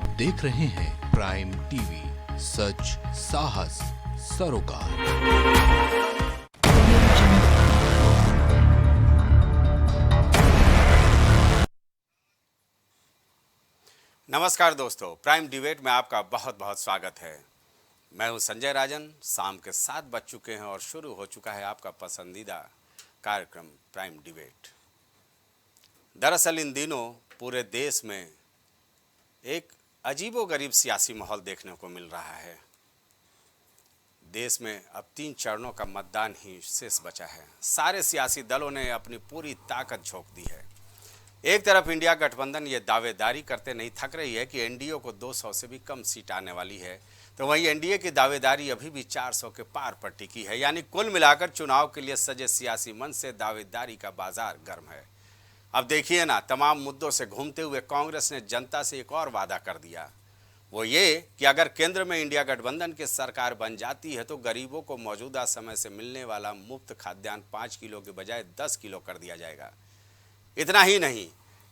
आप देख रहे हैं प्राइम टीवी, सच साहस सरोकार। नमस्कार दोस्तों, प्राइम डिबेट में आपका बहुत बहुत स्वागत है। मैं हूं संजय राजन। शाम के 7 बज चुके हैं और शुरू हो चुका है आपका पसंदीदा कार्यक्रम प्राइम डिबेट। दरअसल इन दिनों पूरे देश में एक अजीबोगरीब सियासी माहौल देखने को मिल रहा है। देश में अब 3 चरणों का मतदान ही शेष बचा है। सारे सियासी दलों ने अपनी पूरी ताकत झोंक दी है। एक तरफ इंडिया गठबंधन ये दावेदारी करते नहीं थक रही है कि एनडीए को 200 से भी कम सीट आने वाली है, तो वहीं एनडीए की दावेदारी अभी भी 400 के पार पर टिकी है। यानी कुल मिलाकर चुनाव के लिए सजे सियासी मंच से दावेदारी का बाजार गर्म है। अब देखिए ना, तमाम मुद्दों से घूमते हुए कांग्रेस ने जनता से एक और वादा कर दिया। वो ये कि अगर केंद्र में इंडिया गठबंधन की सरकार बन जाती है तो गरीबों को मौजूदा समय से मिलने वाला मुफ्त खाद्यान्न 5 किलो के बजाय 10 किलो कर दिया जाएगा। इतना ही नहीं,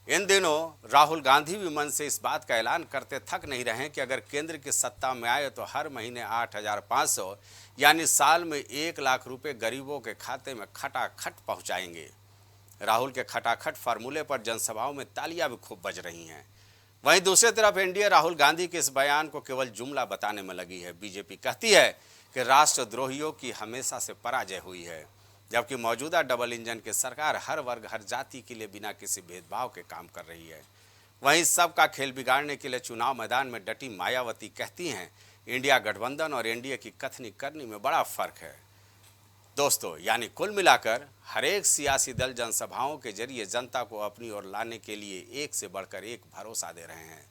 इन दिनों राहुल गांधी भी मन से इस बात का ऐलान करते थक नहीं रहे कि अगर केंद्र की सत्ता में आए तो हर महीने 8,500 यानी साल में 1 लाख रुपए गरीबों के खाते में खटाखट पहुंचाएंगे। राहुल के खटाखट फार्मूले पर जनसभाओं में तालियां भी खूब बज रही हैं। वहीं दूसरी तरफ एनडीए राहुल गांधी के इस बयान को केवल जुमला बताने में लगी है। बीजेपी कहती है कि राष्ट्रद्रोहियों की हमेशा से पराजय हुई है, जबकि मौजूदा डबल इंजन की सरकार हर वर्ग हर जाति के लिए बिना किसी भेदभाव के काम कर रही है। वहीं सबका खेल बिगाड़ने के लिए चुनाव मैदान में डटी मायावती कहती हैं इंडिया गठबंधन और एनडीए की कथनी करनी में बड़ा फर्क है। दोस्तों, यानी कुल मिलाकर हर एक सियासी दल जनसभाओं के जरिए जनता को अपनी ओर लाने के लिए एक से बढ़कर एक भरोसा दे रहे हैं।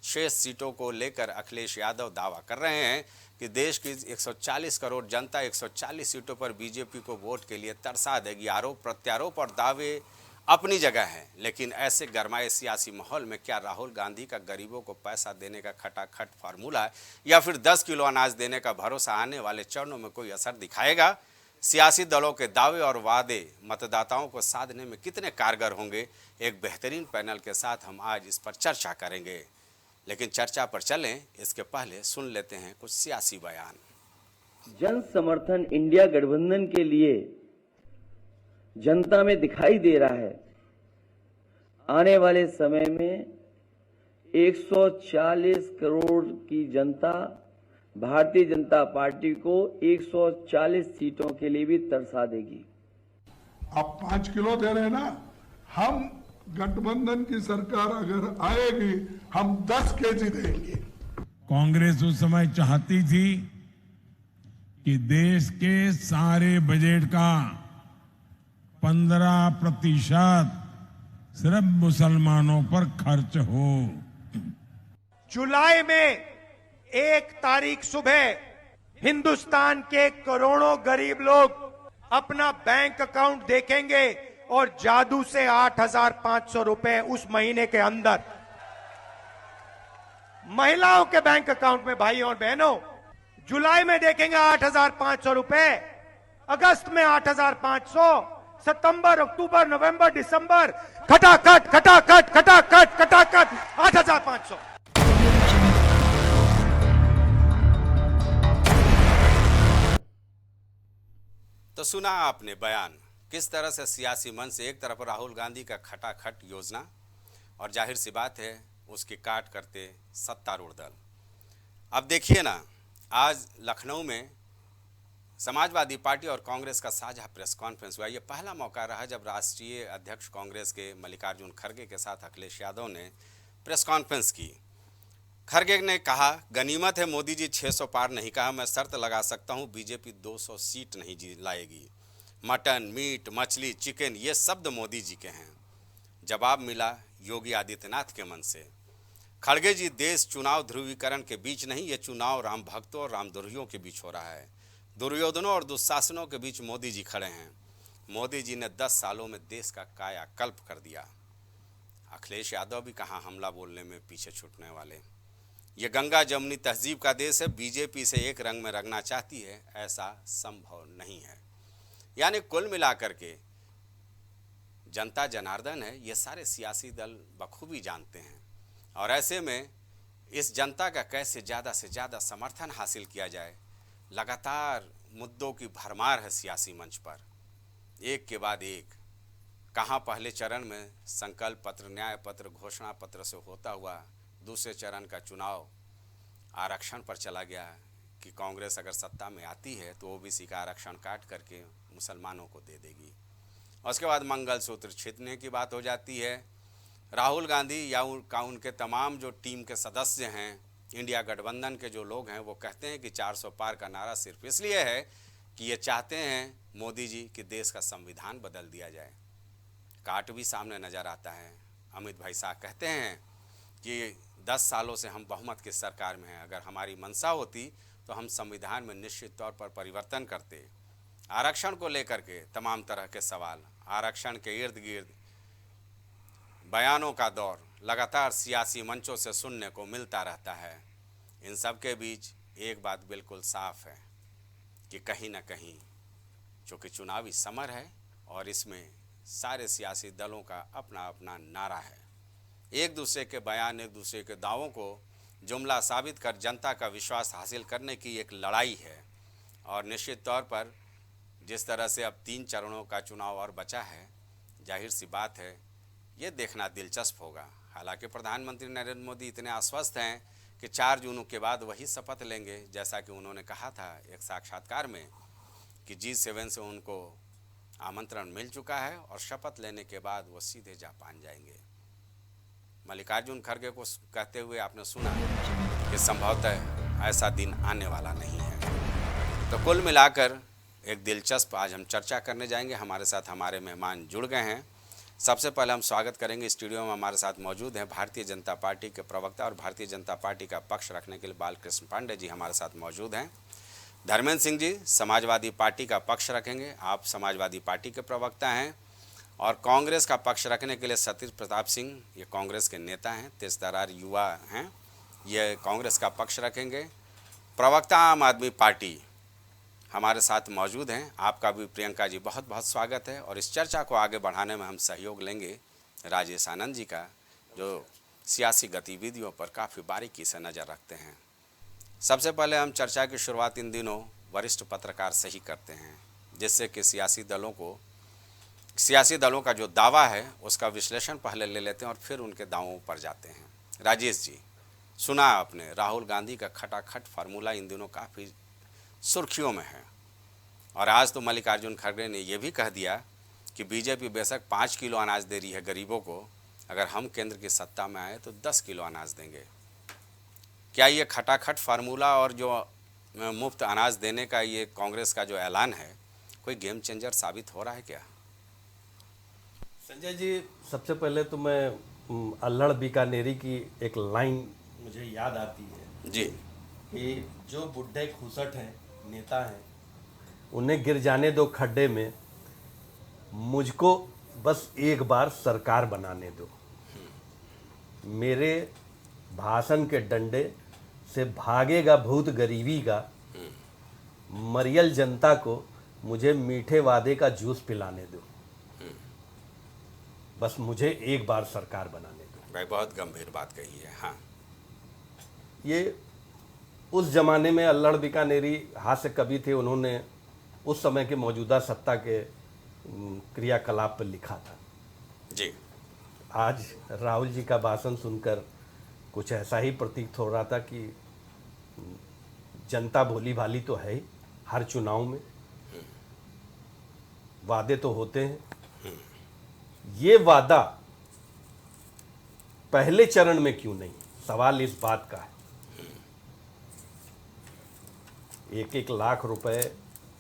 शेष सीटों को लेकर अखिलेश यादव दावा कर रहे हैं कि देश की 140 करोड़ जनता 140 सीटों पर बीजेपी को वोट के लिए तरसा देगी। आरोप प्रत्यारोप और दावे अपनी जगह हैं, लेकिन ऐसे गरमाए सियासी माहौल में क्या राहुल गांधी का गरीबों को पैसा देने का खटाखट फार्मूला या फिर 10 किलो अनाज देने का भरोसा आने वाले चरणों में कोई असर दिखाएगा? सियासी दलों के दावे और वादे मतदाताओं को साधने में कितने कारगर होंगे? एक बेहतरीन पैनल के साथ हम आज इस पर चर्चा करेंगे। लेकिन चर्चा पर चलें इसके पहले सुन लेते हैं कुछ सियासी बयान। जन समर्थन इंडिया गठबंधन के लिए जनता में दिखाई दे रहा है। आने वाले समय में 140 करोड़ की जनता भारतीय जनता पार्टी को 140 सीटों के लिए भी तरसा देगी। आप 5 किलो दे रहे हैं ना, हम गठबंधन की सरकार अगर आएगी हम 10 केजी देंगे। कांग्रेस उस समय चाहती थी कि देश के सारे बजट का 15% सिर्फ मुसलमानों पर खर्च हो। जुलाई में 1 तारीख सुबह हिंदुस्तान के करोड़ों गरीब लोग अपना बैंक अकाउंट देखेंगे और जादू से 8,500 रुपए उस महीने के अंदर महिलाओं के बैंक अकाउंट में, भाइयों और बहनों, जुलाई में देखेंगे 8,500 रुपए, अगस्त में 8,500, सितंबर, अक्टूबर, नवंबर, दिसंबर खटाखट खटाखट खटाखट खटाखट 8,500। तो सुना आपने बयान, किस तरह से सियासी मंच से एक तरफ राहुल गांधी का खटाखट योजना और जाहिर सी बात है उसकी काट करते सत्तारूढ़ दल। अब देखिए ना, आज लखनऊ में समाजवादी पार्टी और कांग्रेस का साझा प्रेस कॉन्फ्रेंस हुआ। ये पहला मौका रहा जब राष्ट्रीय अध्यक्ष कांग्रेस के मल्लिकार्जुन खड़गे के साथ अखिलेश यादव ने प्रेस कॉन्फ्रेंस की। खड़गे ने कहा, गनीमत है मोदी जी 600 पार नहीं कहा, मैं शर्त लगा सकता हूं बीजेपी 200 सीट नहीं लाएगी। मटन, मीट, मछली, चिकन ये शब्द मोदी जी के हैं। जवाब मिला योगी आदित्यनाथ के मन से। खड़गे जी, देश चुनाव ध्रुवीकरण के बीच नहीं, ये चुनाव राम भक्तों और रामद्रोहियों के बीच हो रहा है। दुर्योधनों और दुशासनों के बीच मोदी जी खड़े हैं। मोदी जी ने 10 सालों में देश का कायाकल्प कर दिया। अखिलेश यादव भी कहाँ हमला बोलने में पीछे छूटने वाले। ये गंगा जमुनी तहजीब का देश है, बीजेपी से एक रंग में रंगना चाहती है, ऐसा संभव नहीं है। यानी कुल मिलाकर के जनता जनार्दन है, ये सारे सियासी दल बखूबी जानते हैं। और ऐसे में इस जनता का कैसे ज़्यादा से ज़्यादा समर्थन हासिल किया जाए। लगातार मुद्दों की भरमार है सियासी मंच पर, एक के बाद एक। कहाँ पहले चरण में संकल्प पत्र, न्याय पत्र, घोषणा पत्र से होता हुआ दूसरे चरण का चुनाव आरक्षण पर चला गया कि कांग्रेस अगर सत्ता में आती है तो ओबीसी का आरक्षण काट करके मुसलमानों को दे देगी। और उसके बाद मंगलसूत्र छीनने की बात हो जाती है। राहुल गांधी या उनके तमाम जो टीम के सदस्य हैं, इंडिया गठबंधन के जो लोग हैं, वो कहते हैं कि 400 पार का नारा सिर्फ इसलिए है कि ये चाहते हैं मोदी जी कि देश का संविधान बदल दिया जाए। काट भी सामने नज़र आता है। अमित भाई शाह कहते हैं कि 10 सालों से हम बहुमत की सरकार में हैं, अगर हमारी मंशा होती तो हम संविधान में निश्चित तौर पर परिवर्तन करते। आरक्षण को लेकर के तमाम तरह के सवाल, आरक्षण के इर्द गिर्द बयानों का दौर लगातार सियासी मंचों से सुनने को मिलता रहता है। इन सब के बीच एक बात बिल्कुल साफ है कि कहीं ना कहीं चूँकि चुनावी समर है और इसमें सारे सियासी दलों का अपना अपना नारा है, एक दूसरे के बयान, एक दूसरे के दावों को जुमला साबित कर जनता का विश्वास हासिल करने की एक लड़ाई है। और निश्चित तौर पर जिस तरह से अब 3 चरणों का चुनाव और बचा है, जाहिर सी बात है ये देखना दिलचस्प होगा। हालांकि प्रधानमंत्री नरेंद्र मोदी इतने आश्वस्त हैं कि 4 जून के बाद वही शपथ लेंगे, जैसा कि उन्होंने कहा था एक साक्षात्कार में कि G7 से उनको आमंत्रण मिल चुका है और शपथ लेने के बाद वो सीधे जापान जाएंगे। मल्लिकार्जुन खड़गे को कहते हुए आपने सुना कि संभवतः ऐसा दिन आने वाला नहीं है। तो कुल मिलाकर एक दिलचस्प आज हम चर्चा करने जाएंगे। हमारे साथ हमारे मेहमान जुड़ गए हैं। सबसे पहले हम स्वागत करेंगे, स्टूडियो में हमारे साथ मौजूद हैं भारतीय जनता पार्टी के प्रवक्ता और भारतीय जनता पार्टी का पक्ष रखने के लिए बालकृष्ण पांडे जी हमारे साथ मौजूद हैं। धर्मेंद्र सिंह जी समाजवादी पार्टी का पक्ष रखेंगे, आप समाजवादी पार्टी के प्रवक्ता हैं। और कांग्रेस का पक्ष रखने के लिए सतीश प्रताप सिंह, ये कांग्रेस के नेता हैं, तेज तर्रार युवा हैं, ये कांग्रेस का पक्ष रखेंगे। प्रवक्ता आम आदमी पार्टी हमारे साथ मौजूद हैं। आपका भी प्रियंका जी बहुत बहुत स्वागत है। और इस चर्चा को आगे बढ़ाने में हम सहयोग लेंगे राजेश आनंद जी का, जो सियासी गतिविधियों पर काफ़ी बारीकी से नज़र रखते हैं। सबसे पहले हम चर्चा की शुरुआत इन दिनों वरिष्ठ पत्रकार से ही करते हैं, जिससे कि सियासी दलों का जो दावा है उसका विश्लेषण पहले ले लेते हैं और फिर उनके दावों पर जाते हैं। राजेश जी, सुना आपने राहुल गांधी का खटाखट फार्मूला इन दिनों काफ़ी सुर्खियों में है। और आज तो मल्लिकार्जुन खड़गे ने यह भी कह दिया कि बीजेपी बेशक 5 किलो अनाज दे रही है गरीबों को, अगर हम केंद्र की सत्ता में आए तो 10 किलो अनाज देंगे। क्या ये खटाखट फार्मूला और जो मुफ्त अनाज देने का ये कांग्रेस का जो ऐलान है कोई गेम चेंजर साबित हो रहा है क्या? संजय जी, सबसे पहले तो मैं अल्हड़ बीकानेरी की एक लाइन मुझे याद आती है जी कि जो बुढ़े खुसट हैं, नेता हैं, उन्हें गिर जाने दो खड्डे में, मुझको बस एक बार सरकार बनाने दो। मेरे भाषण के डंडे से भागेगा भूत गरीबी का, मरियल जनता को मुझे मीठे वादे का जूस पिलाने दो, बस मुझे एक बार सरकार बनाने दो। भाई बहुत गंभीर बात कही है। हाँ, ये उस जमाने में अल्हड़ बीकानेरी हास्य कवि थे, उन्होंने उस समय के मौजूदा सत्ता के क्रियाकलाप पर लिखा था जी। आज राहुल जी का भाषण सुनकर कुछ ऐसा ही प्रतीत हो रहा था कि जनता भोली भाली तो है ही, हर चुनाव में वादे तो होते हैं। ये वादा पहले चरण में क्यों नहीं, सवाल इस बात का है। 1-1 लाख रुपए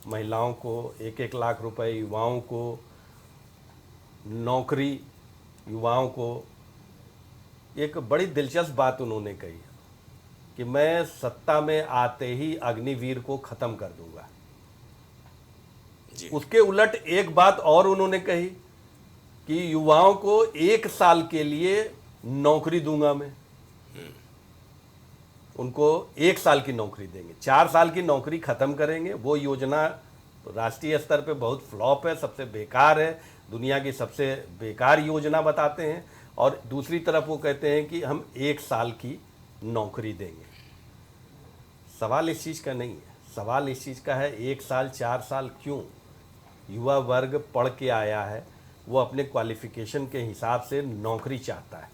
महिलाओं को, 1-1 लाख रुपए युवाओं को, नौकरी युवाओं को। एक बड़ी दिलचस्प बात उन्होंने कही कि मैं सत्ता में आते ही अग्निवीर को खत्म कर दूंगा जी। उसके उलट एक बात और उन्होंने कही कि युवाओं को 1 साल के लिए नौकरी दूंगा मैं, उनको 1 साल की नौकरी देंगे, 4 साल की नौकरी खत्म करेंगे। वो योजना राष्ट्रीय स्तर पे बहुत फ्लॉप है, सबसे बेकार है, दुनिया की सबसे बेकार योजना बताते हैं। और दूसरी तरफ वो कहते हैं कि हम 1 साल की नौकरी देंगे। सवाल इस चीज़ का नहीं है, सवाल इस चीज़ का है 1 साल 4 साल क्यों? युवा वर्ग पढ़ के आया है, वो अपने क्वालिफिकेशन के हिसाब से नौकरी चाहता है,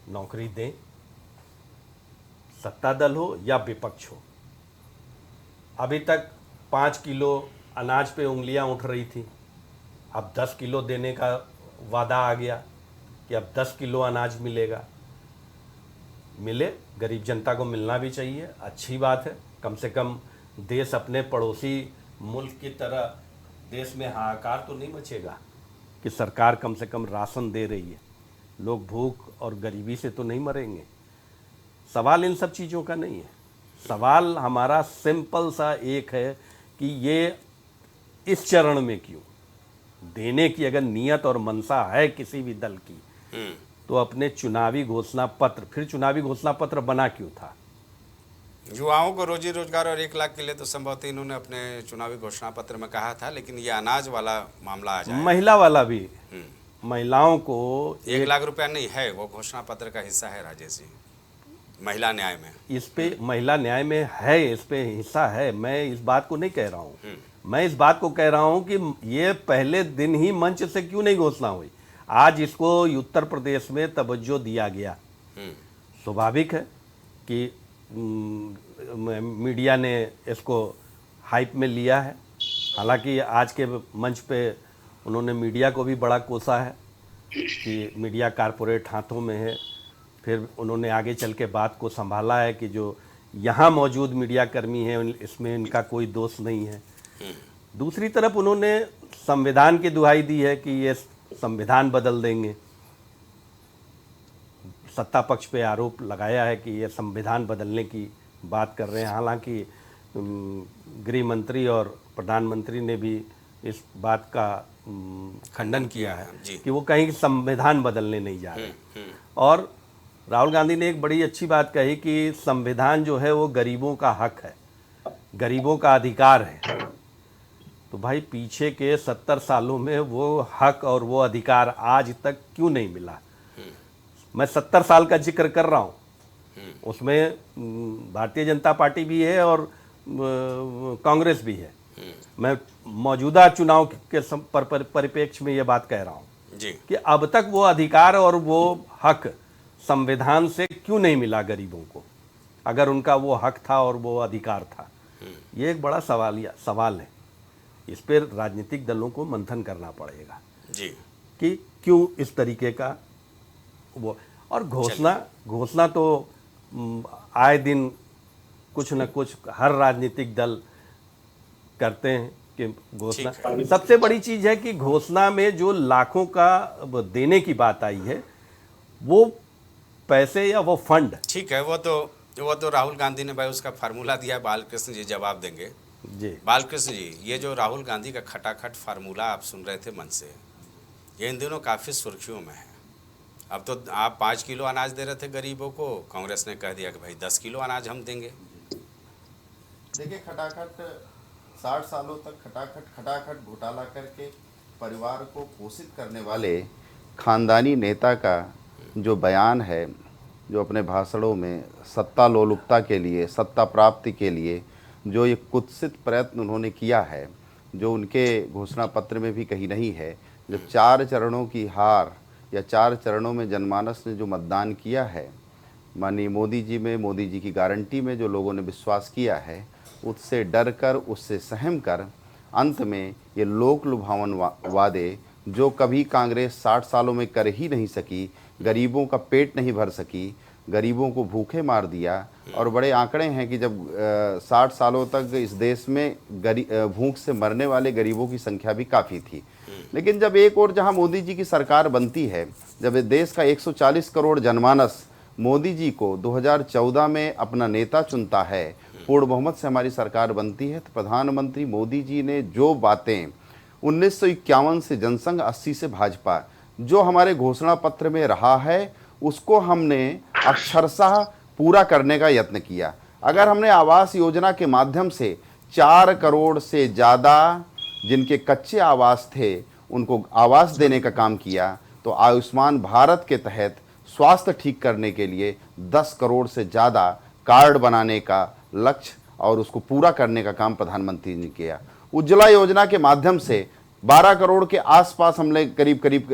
नौकरी दें, सत्ता दल हो या विपक्ष हो। अभी तक 5 किलो अनाज पे उंगलियां उठ रही थी, अब 10 किलो देने का वादा आ गया कि अब 10 किलो अनाज मिलेगा। मिले, गरीब जनता को मिलना भी चाहिए, अच्छी बात है। कम से कम देश अपने पड़ोसी मुल्क की तरह देश में हाहाकार तो नहीं मचेगा कि सरकार कम से कम राशन दे रही है, लोग भूख और गरीबी से तो नहीं मरेंगे। सवाल इन सब चीज़ों का नहीं है, सवाल हमारा सिंपल सा एक है कि ये इस चरण में क्यों देने की अगर नियत और मनसा है किसी भी दल की, तो अपने चुनावी घोषणा पत्र, फिर चुनावी घोषणा पत्र बना क्यों था? युवाओं को रोजी रोजगार और 1 लाख के लिए तो संभवतः इन्होंने अपने चुनावी घोषणा पत्र में कहा था, लेकिन ये अनाज वाला मामला आ जाए, महिला वाला भी, महिलाओं को 1 लाख रुपया नहीं है, वो घोषणा पत्र का हिस्सा है राजेश जी, महिला न्याय में। इस पे महिला न्याय में है, इस पे हिस्सा है, मैं इस बात को नहीं कह रहा हूँ। मैं इस बात को कह रहा हूँ कि ये पहले दिन ही मंच से क्यों नहीं घोषणा हुई? आज इसको उत्तर प्रदेश में तवज्जो दिया गया, स्वाभाविक है कि मीडिया ने इसको हाइप में लिया है। हालांकि आज के मंच पे उन्होंने मीडिया को भी बड़ा कोसा है कि मीडिया कारपोरेट हाथों में है, फिर उन्होंने आगे चल के बात को संभाला है कि जो यहाँ मौजूद मीडिया कर्मी हैं इसमें इनका कोई दोष नहीं है। दूसरी तरफ उन्होंने संविधान की दुहाई दी है कि ये संविधान बदल देंगे, सत्ता पक्ष पे आरोप लगाया है कि ये संविधान बदलने की बात कर रहे हैं। हालांकि गृह मंत्री और प्रधानमंत्री ने भी इस बात का खंडन किया है कि वो कहीं संविधान बदलने नहीं जा रहे। और राहुल गांधी ने एक बड़ी अच्छी बात कही कि संविधान जो है वो गरीबों का हक है, गरीबों का अधिकार है। तो भाई पीछे के 70 सालों में वो हक और वो अधिकार आज तक क्यों नहीं मिला? मैं 70 साल का जिक्र कर रहा हूँ, उसमें भारतीय जनता पार्टी भी है और कांग्रेस भी है। मैं मौजूदा चुनाव के परिप्रेक्ष्य में ये बात कह रहा हूँ कि अब तक वो अधिकार और वो हक संविधान से क्यों नहीं मिला गरीबों को, अगर उनका वो हक था और वो अधिकार था। ये एक बड़ा सवाल है, इस पर राजनीतिक दलों को मंथन करना पड़ेगा कि क्यों इस तरीके का वो। और घोषणा तो आए दिन कुछ न कुछ हर राजनीतिक दल करते हैं कि घोषणा। सबसे बड़ी चीज है कि घोषणा में जो लाखों का देने की बात आई है, वो पैसे या वो फंड, ठीक है, वो तो राहुल गांधी ने भाई उसका फार्मूला दिया, बालकृष्ण जी जवाब देंगे। जी बालकृष्ण जी, ये जो राहुल गांधी का खटाखट फार्मूला आप सुन रहे थे मन से, ये इन दिनों काफ़ी सुर्खियों में है। अब तो आप 5 किलो अनाज दे रहे थे गरीबों को, कांग्रेस ने कह दिया कि भाई 10 किलो अनाज हम देंगे। देखिए, खटाखट 60 सालों तक खटाखट घोटाला करके परिवार को पोषित करने वाले खानदानी नेता का जो बयान है, जो अपने भाषणों में सत्ता लोलुपता के लिए, सत्ता प्राप्ति के लिए जो ये कुत्सित प्रयत्न उन्होंने किया है, जो उनके घोषणा पत्र में भी कहीं नहीं है, जब 4 चरणों की हार या 4 चरणों में जनमानस ने जो मतदान किया है, माननीय मोदी जी में, मोदी जी की गारंटी में जो लोगों ने विश्वास किया है, उससे डर कर, उससे सहम कर अंत में ये लोक लुभावन वादे जो कभी कांग्रेस 60 सालों में कर ही नहीं सकी, गरीबों का पेट नहीं भर सकी, गरीबों को भूखे मार दिया। और बड़े आंकड़े हैं कि जब 60 सालों तक इस देश में भूख से मरने वाले गरीबों की संख्या भी काफ़ी थी, लेकिन जब एक और जहां मोदी जी की सरकार बनती है, जब देश का 140 करोड़ जनमानस मोदी जी को 2014 में अपना नेता चुनता है, पूर्ण बहुमत से हमारी सरकार बनती है, तो प्रधानमंत्री मोदी जी ने जो बातें 1951 से जनसंघ, 80 से भाजपा, जो हमारे घोषणा पत्र में रहा है, उसको हमने अक्षरशः पूरा करने का यत्न किया। अगर हमने आवास योजना के माध्यम से 4 करोड़ से ज़्यादा जिनके कच्चे आवास थे उनको आवास देने का काम किया, तो आयुष्मान भारत के तहत स्वास्थ्य ठीक करने के लिए 10 करोड़ से ज़्यादा कार्ड बनाने का लक्ष्य और उसको पूरा करने का काम प्रधानमंत्री ने किया। उज्ज्वला योजना के माध्यम से 12 करोड़ के आसपास हमने करीब करीब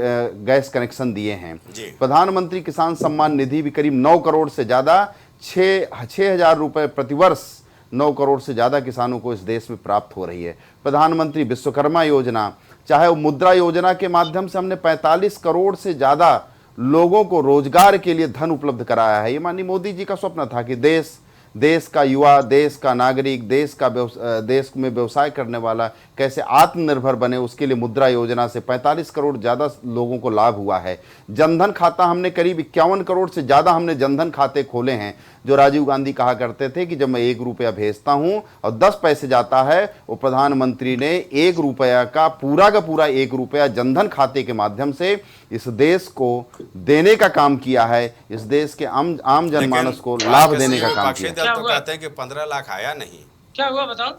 गैस कनेक्शन दिए हैं। प्रधानमंत्री किसान सम्मान निधि भी करीब 9 करोड़ से ज़्यादा 6,000 रुपये प्रतिवर्ष 9 करोड़ से ज़्यादा किसानों को इस देश में प्राप्त हो रही है। प्रधानमंत्री विश्वकर्मा योजना, चाहे वो मुद्रा योजना के माध्यम से हमने 45 करोड़ से ज़्यादा लोगों को रोजगार के लिए धन उपलब्ध कराया है। ये माननीय मोदी जी का स्वप्न था कि देश का युवा, देश का नागरिक, देश में व्यवसाय करने वाला कैसे आत्मनिर्भर बने, उसके लिए मुद्रा योजना से 45 करोड़ ज़्यादा लोगों को लाभ हुआ है। जनधन खाता हमने करीब 51 करोड़ से ज़्यादा हमने जनधन खाते खोले हैं। जो राजीव गांधी कहा करते थे कि जब मैं 1 रुपया भेजता हूं और 10 पैसे जाता है, वो प्रधानमंत्री ने 1 रुपया का पूरा 1 रुपया जनधन खाते के माध्यम से इस देश को देने का काम किया है। इस देश के आम जनमानस को लाभ देने का काम किया। तो कहते हैं कि 15 लाख आया नहीं, क्या हुआ बताओ।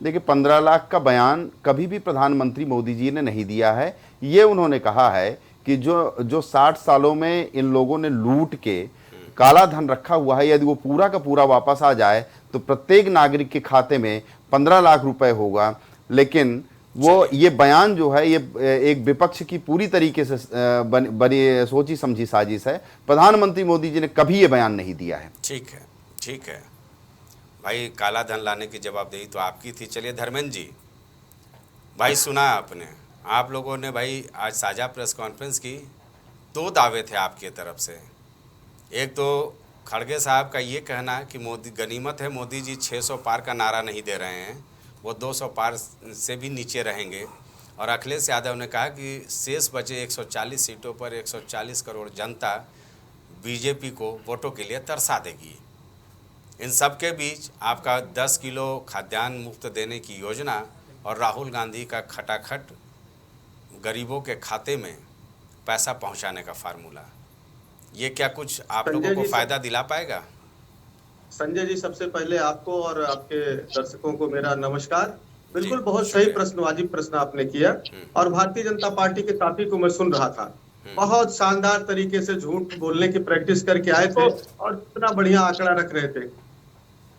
देखिए, 15 लाख का बयान कभी भी प्रधानमंत्री मोदी जी ने नहीं दिया है। ये उन्होंने कहा है कि जो 60 सालों में इन लोगों ने लूट के काला धन रखा हुआ है, यदि वो पूरा का पूरा वापस आ जाए तो प्रत्येक नागरिक के खाते में 15 लाख रुपए होगा। लेकिन वो ये बयान जो है, ये एक विपक्ष की पूरी तरीके से बनी सोची समझी साजिश है। प्रधानमंत्री मोदी जी ने कभी ये बयान नहीं दिया है। ठीक है भाई, काला धन लाने की जवाबदेही तो आपकी थी। चलिए धर्मेंद्र जी, भाई सुना आपने, आप लोगों ने भाई आज साझा प्रेस कॉन्फ्रेंस की, 2 दावे थे आपकी तरफ से। एक तो खड़गे साहब का ये कहना कि मोदी गनीमत है, मोदी जी 600 पार का नारा नहीं दे रहे हैं, वो 200 पार से भी नीचे रहेंगे। और अखिलेश यादव ने कहा कि शेष बचे 140 सीटों पर 140 करोड़ जनता बीजेपी को वोटों के लिए तरसा देगी। इन सब के बीच आपका 10 किलो खाद्यान्न मुफ्त देने की योजना और राहुल गांधी का खटाखट गरीबों के खाते में पैसा पहुंचाने का फार्मूला, ये क्या कुछ आप लोगों को फायदा दिला पाएगा? संजय जी, सबसे पहले आपको और आपके दर्शकों को मेरा नमस्कार। बिल्कुल बहुत सही प्रश्न, वाजिब प्रश्न आपने किया और भारतीय जनता पार्टी के साथी को मैं सुन रहा था। बहुत शानदार तरीके से झूठ बोलने की प्रैक्टिस करके आए थे और इतना बढ़िया आंकड़ा रख रहे थे।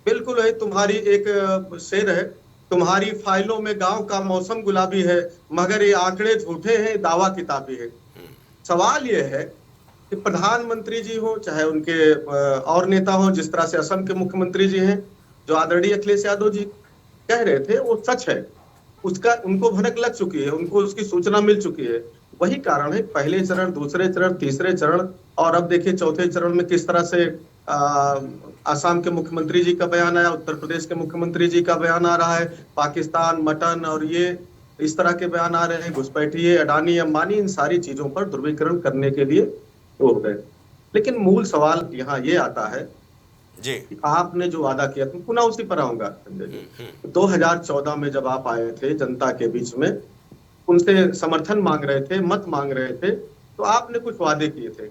बिल्कुल है, तुम्हारी एक शेर है, तुम्हारी फाइलों में गांव का मौसम गुलाबी है, मगर ये आंकड़े झूठे हैं, दावा किताबी है। सवाल ये है कि प्रधानमंत्री जी हो चाहे उनके और नेता हो, जिस तरह से असम के मुख्यमंत्री जी हैं, जो आदरणीय अखिलेश यादव जी कह रहे थे वो सच है। उसका उनको भनक लग चुकी है, उनको उसकी सूचना मिल चुकी है। वही कारण है पहले चरण, दूसरे चरण, तीसरे चरण और अब देखिए चौथे चरण में किस तरह से आसाम के मुख्यमंत्री जी का बयान आया, उत्तर प्रदेश के मुख्यमंत्री जी का बयान आ रहा है, पाकिस्तान, मटन और ये इस तरह के बयान आ रहे हैं, घुसपैठिए, अडानी, अंबानी, इन सारी चीजों पर ध्रुवीकरण करने के लिए हो गए। लेकिन मूल सवाल यहाँ ये आता है जी, आपने जो वादा किया, तुम पुनः उसी पर आऊंगा संजय जी। 2014 में जब आप आए थे जनता के बीच में, उनसे समर्थन मांग रहे थे, मत मांग रहे थे, तो आपने कुछ वादे किए थे।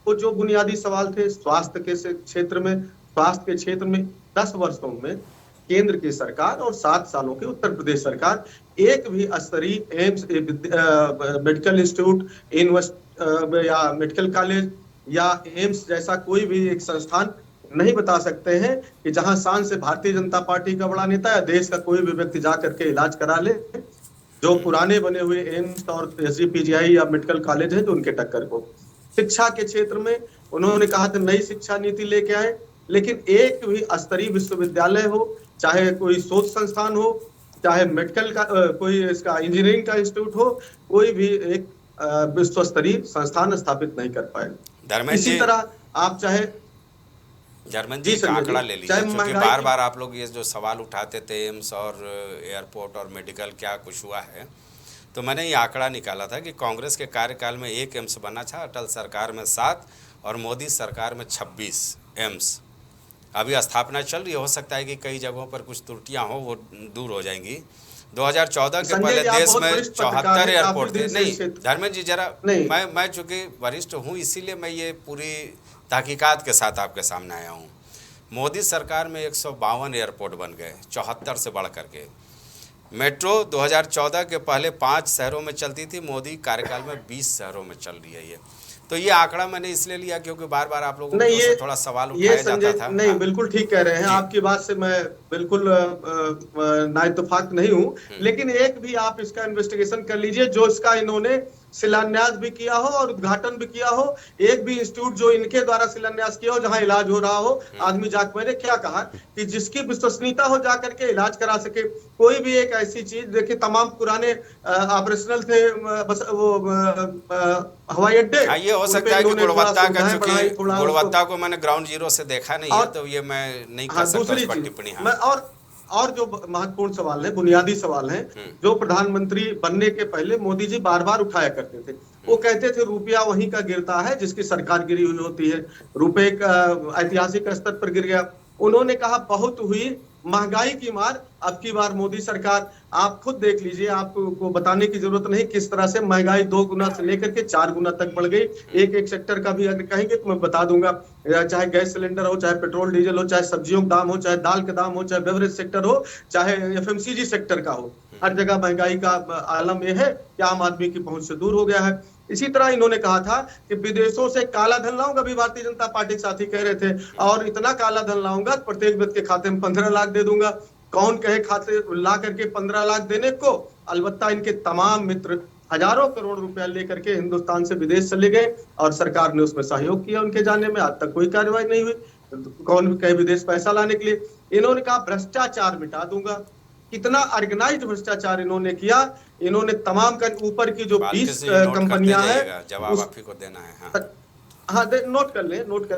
वो जो बुनियादी सवाल थे स्वास्थ्य के क्षेत्र में 10 वर्षों में केंद्र की सरकार और 7 सालों की उत्तर प्रदेश सरकार एक भी स्तरीय एम्स, मेडिकल इंस्टीट्यूट, या मेडिकल कॉलेज या एम्स जैसा कोई भी एक संस्थान नहीं बता सकते हैं कि जहां शान से भारतीय जनता पार्टी का बड़ा नेता या देश का कोई भी व्यक्ति जा करके इलाज करा ले। जो पुराने बने हुए एम्स और SGPGI या मेडिकल कॉलेज है, जो उनके टक्कर को। शिक्षा के क्षेत्र में उन्होंने कहा था नई शिक्षा नीति लेके आए, लेकिन एक भी स्तरीय विश्वविद्यालय हो, चाहे कोई शोध संस्थान हो, चाहे मेडिकल का कोई इसका इंजीनियरिंग का इंस्टीट्यूट हो, कोई भी एक विश्व स्तरीय संस्थान स्थापित नहीं कर पाए। इसी तरह आप चाहे जर्मन जी का आंकड़ा ले लीजिए, क्योंकि बार बार आप लोग ये जो सवाल उठाते थे एम्स और एयरपोर्ट और मेडिकल क्या कुछ हुआ है, तो मैंने ये आंकड़ा निकाला था कि कांग्रेस के कार्यकाल में 1 एम्स बना था, अटल सरकार में 7 और मोदी सरकार में 26 एम्स। अभी स्थापना चल रही है, हो सकता है कि कई जगहों पर कुछ त्रुटियां हो, वो दूर हो जाएंगी। 2014 के पहले देश में 74 एयरपोर्ट थे। नहीं धर्मेंद्र जी, जरा मैं चूंकि वरिष्ठ हूँ इसीलिए मैं ये पूरी तहकीकात के साथ आपके सामने आया हूँ। मोदी सरकार में 152 एयरपोर्ट बन गए, 74 से बढ़ करके। मेट्रो 2014 के पहले 5 शहरों में चलती थी, मोदी कार्यकाल में 20 शहरों में चल रही है ये। तो ये आंकड़ा मैंने इसलिए लिया क्योंकि बार बार आप लोगों को थोड़ा सवाल उठाया जाता था। नहीं, बिल्कुल ठीक कह रहे हैं, आपकी बात से मैं बिल्कुल नाइतफाक नहीं हूं, लेकिन एक भी आप इसका इन्वेस्टिगेशन कर लीजिए जो इसका इन्होंने शिलान्यास भी किया हो और उद्घाटन भी किया हो, एक भी इंस्टीट्यूट जो इनके द्वारा शिलान्यास किया हो जहां इलाज हो रहा हो, आदमी जाकर मैंने क्या कहा कि जिसकी विश्वसनीयता हो जाकर के इलाज करा सके। कोई भी एक ऐसी चीज देखिए, तमाम पुराने ऑपरेशनल थे बस वो हवाई अड्डे, ये हो सकता है कि गुणवत्ता का, चूंकि गुणवत्ता को मैंने ग्राउंड जीरो से देखा नहीं है तो ये मैं नहीं कर सकता उस पर टिप्पणी। और जो महत्वपूर्ण सवाल है, बुनियादी सवाल है, जो प्रधानमंत्री बनने के पहले मोदी जी बार बार उठाया करते थे, वो कहते थे रुपया वहीं का गिरता है जिसकी सरकार गिरी हुई होती है। रुपए का ऐतिहासिक स्तर पर गिर गया। उन्होंने कहा बहुत हुई महंगाई की मार, अब की बार मोदी सरकार, आप खुद देख लीजिए, आपको बताने की जरूरत नहीं किस तरह से महंगाई 2 गुना से लेकर के 4 गुना तक बढ़ गई। एक सेक्टर का भी अगर कहेंगे तो मैं बता दूंगा, चाहे गैस सिलेंडर हो, चाहे पेट्रोल डीजल हो, चाहे सब्जियों का दाम हो, चाहे दाल का दाम हो, चाहे बेवरेज सेक्टर हो, चाहे FMCG सेक्टर का हो, हर जगह महंगाई का आलम यह है कि आम आदमी की पहुंच से दूर हो गया है। इसी तरह इन्होंने कहा था कि विदेशों से काला धन लाऊंगा, अभी भारतीय जनता पार्टी के साथी कह रहे थे, और इतना काला धन लाऊंगा प्रत्येक व्यक्ति के खाते में 15 लाख दे दूंगा। कौन कहे खाते ला करके 15 लाख देने को? अलबत्ता इनके तमाम मित्र हजारों करोड़ रुपया लेकर के हिंदुस्तान से विदेश चले गए और सरकार ने उसमें सहयोग किया उनके जाने में, आज तक कोई कार्रवाई नहीं हुई। कौन कहे विदेश पैसा लाने के लिए? इन्होंने कहा भ्रष्टाचार मिटा दूंगा। कितना ऑर्गेनाइज्ड भ्रष्टाचार इन्होंने किया। इन्होंने तमाम ऊपर की जो 20 कंपनियां हैं, जवाब आप ही को देना है। हाँ, नोट कर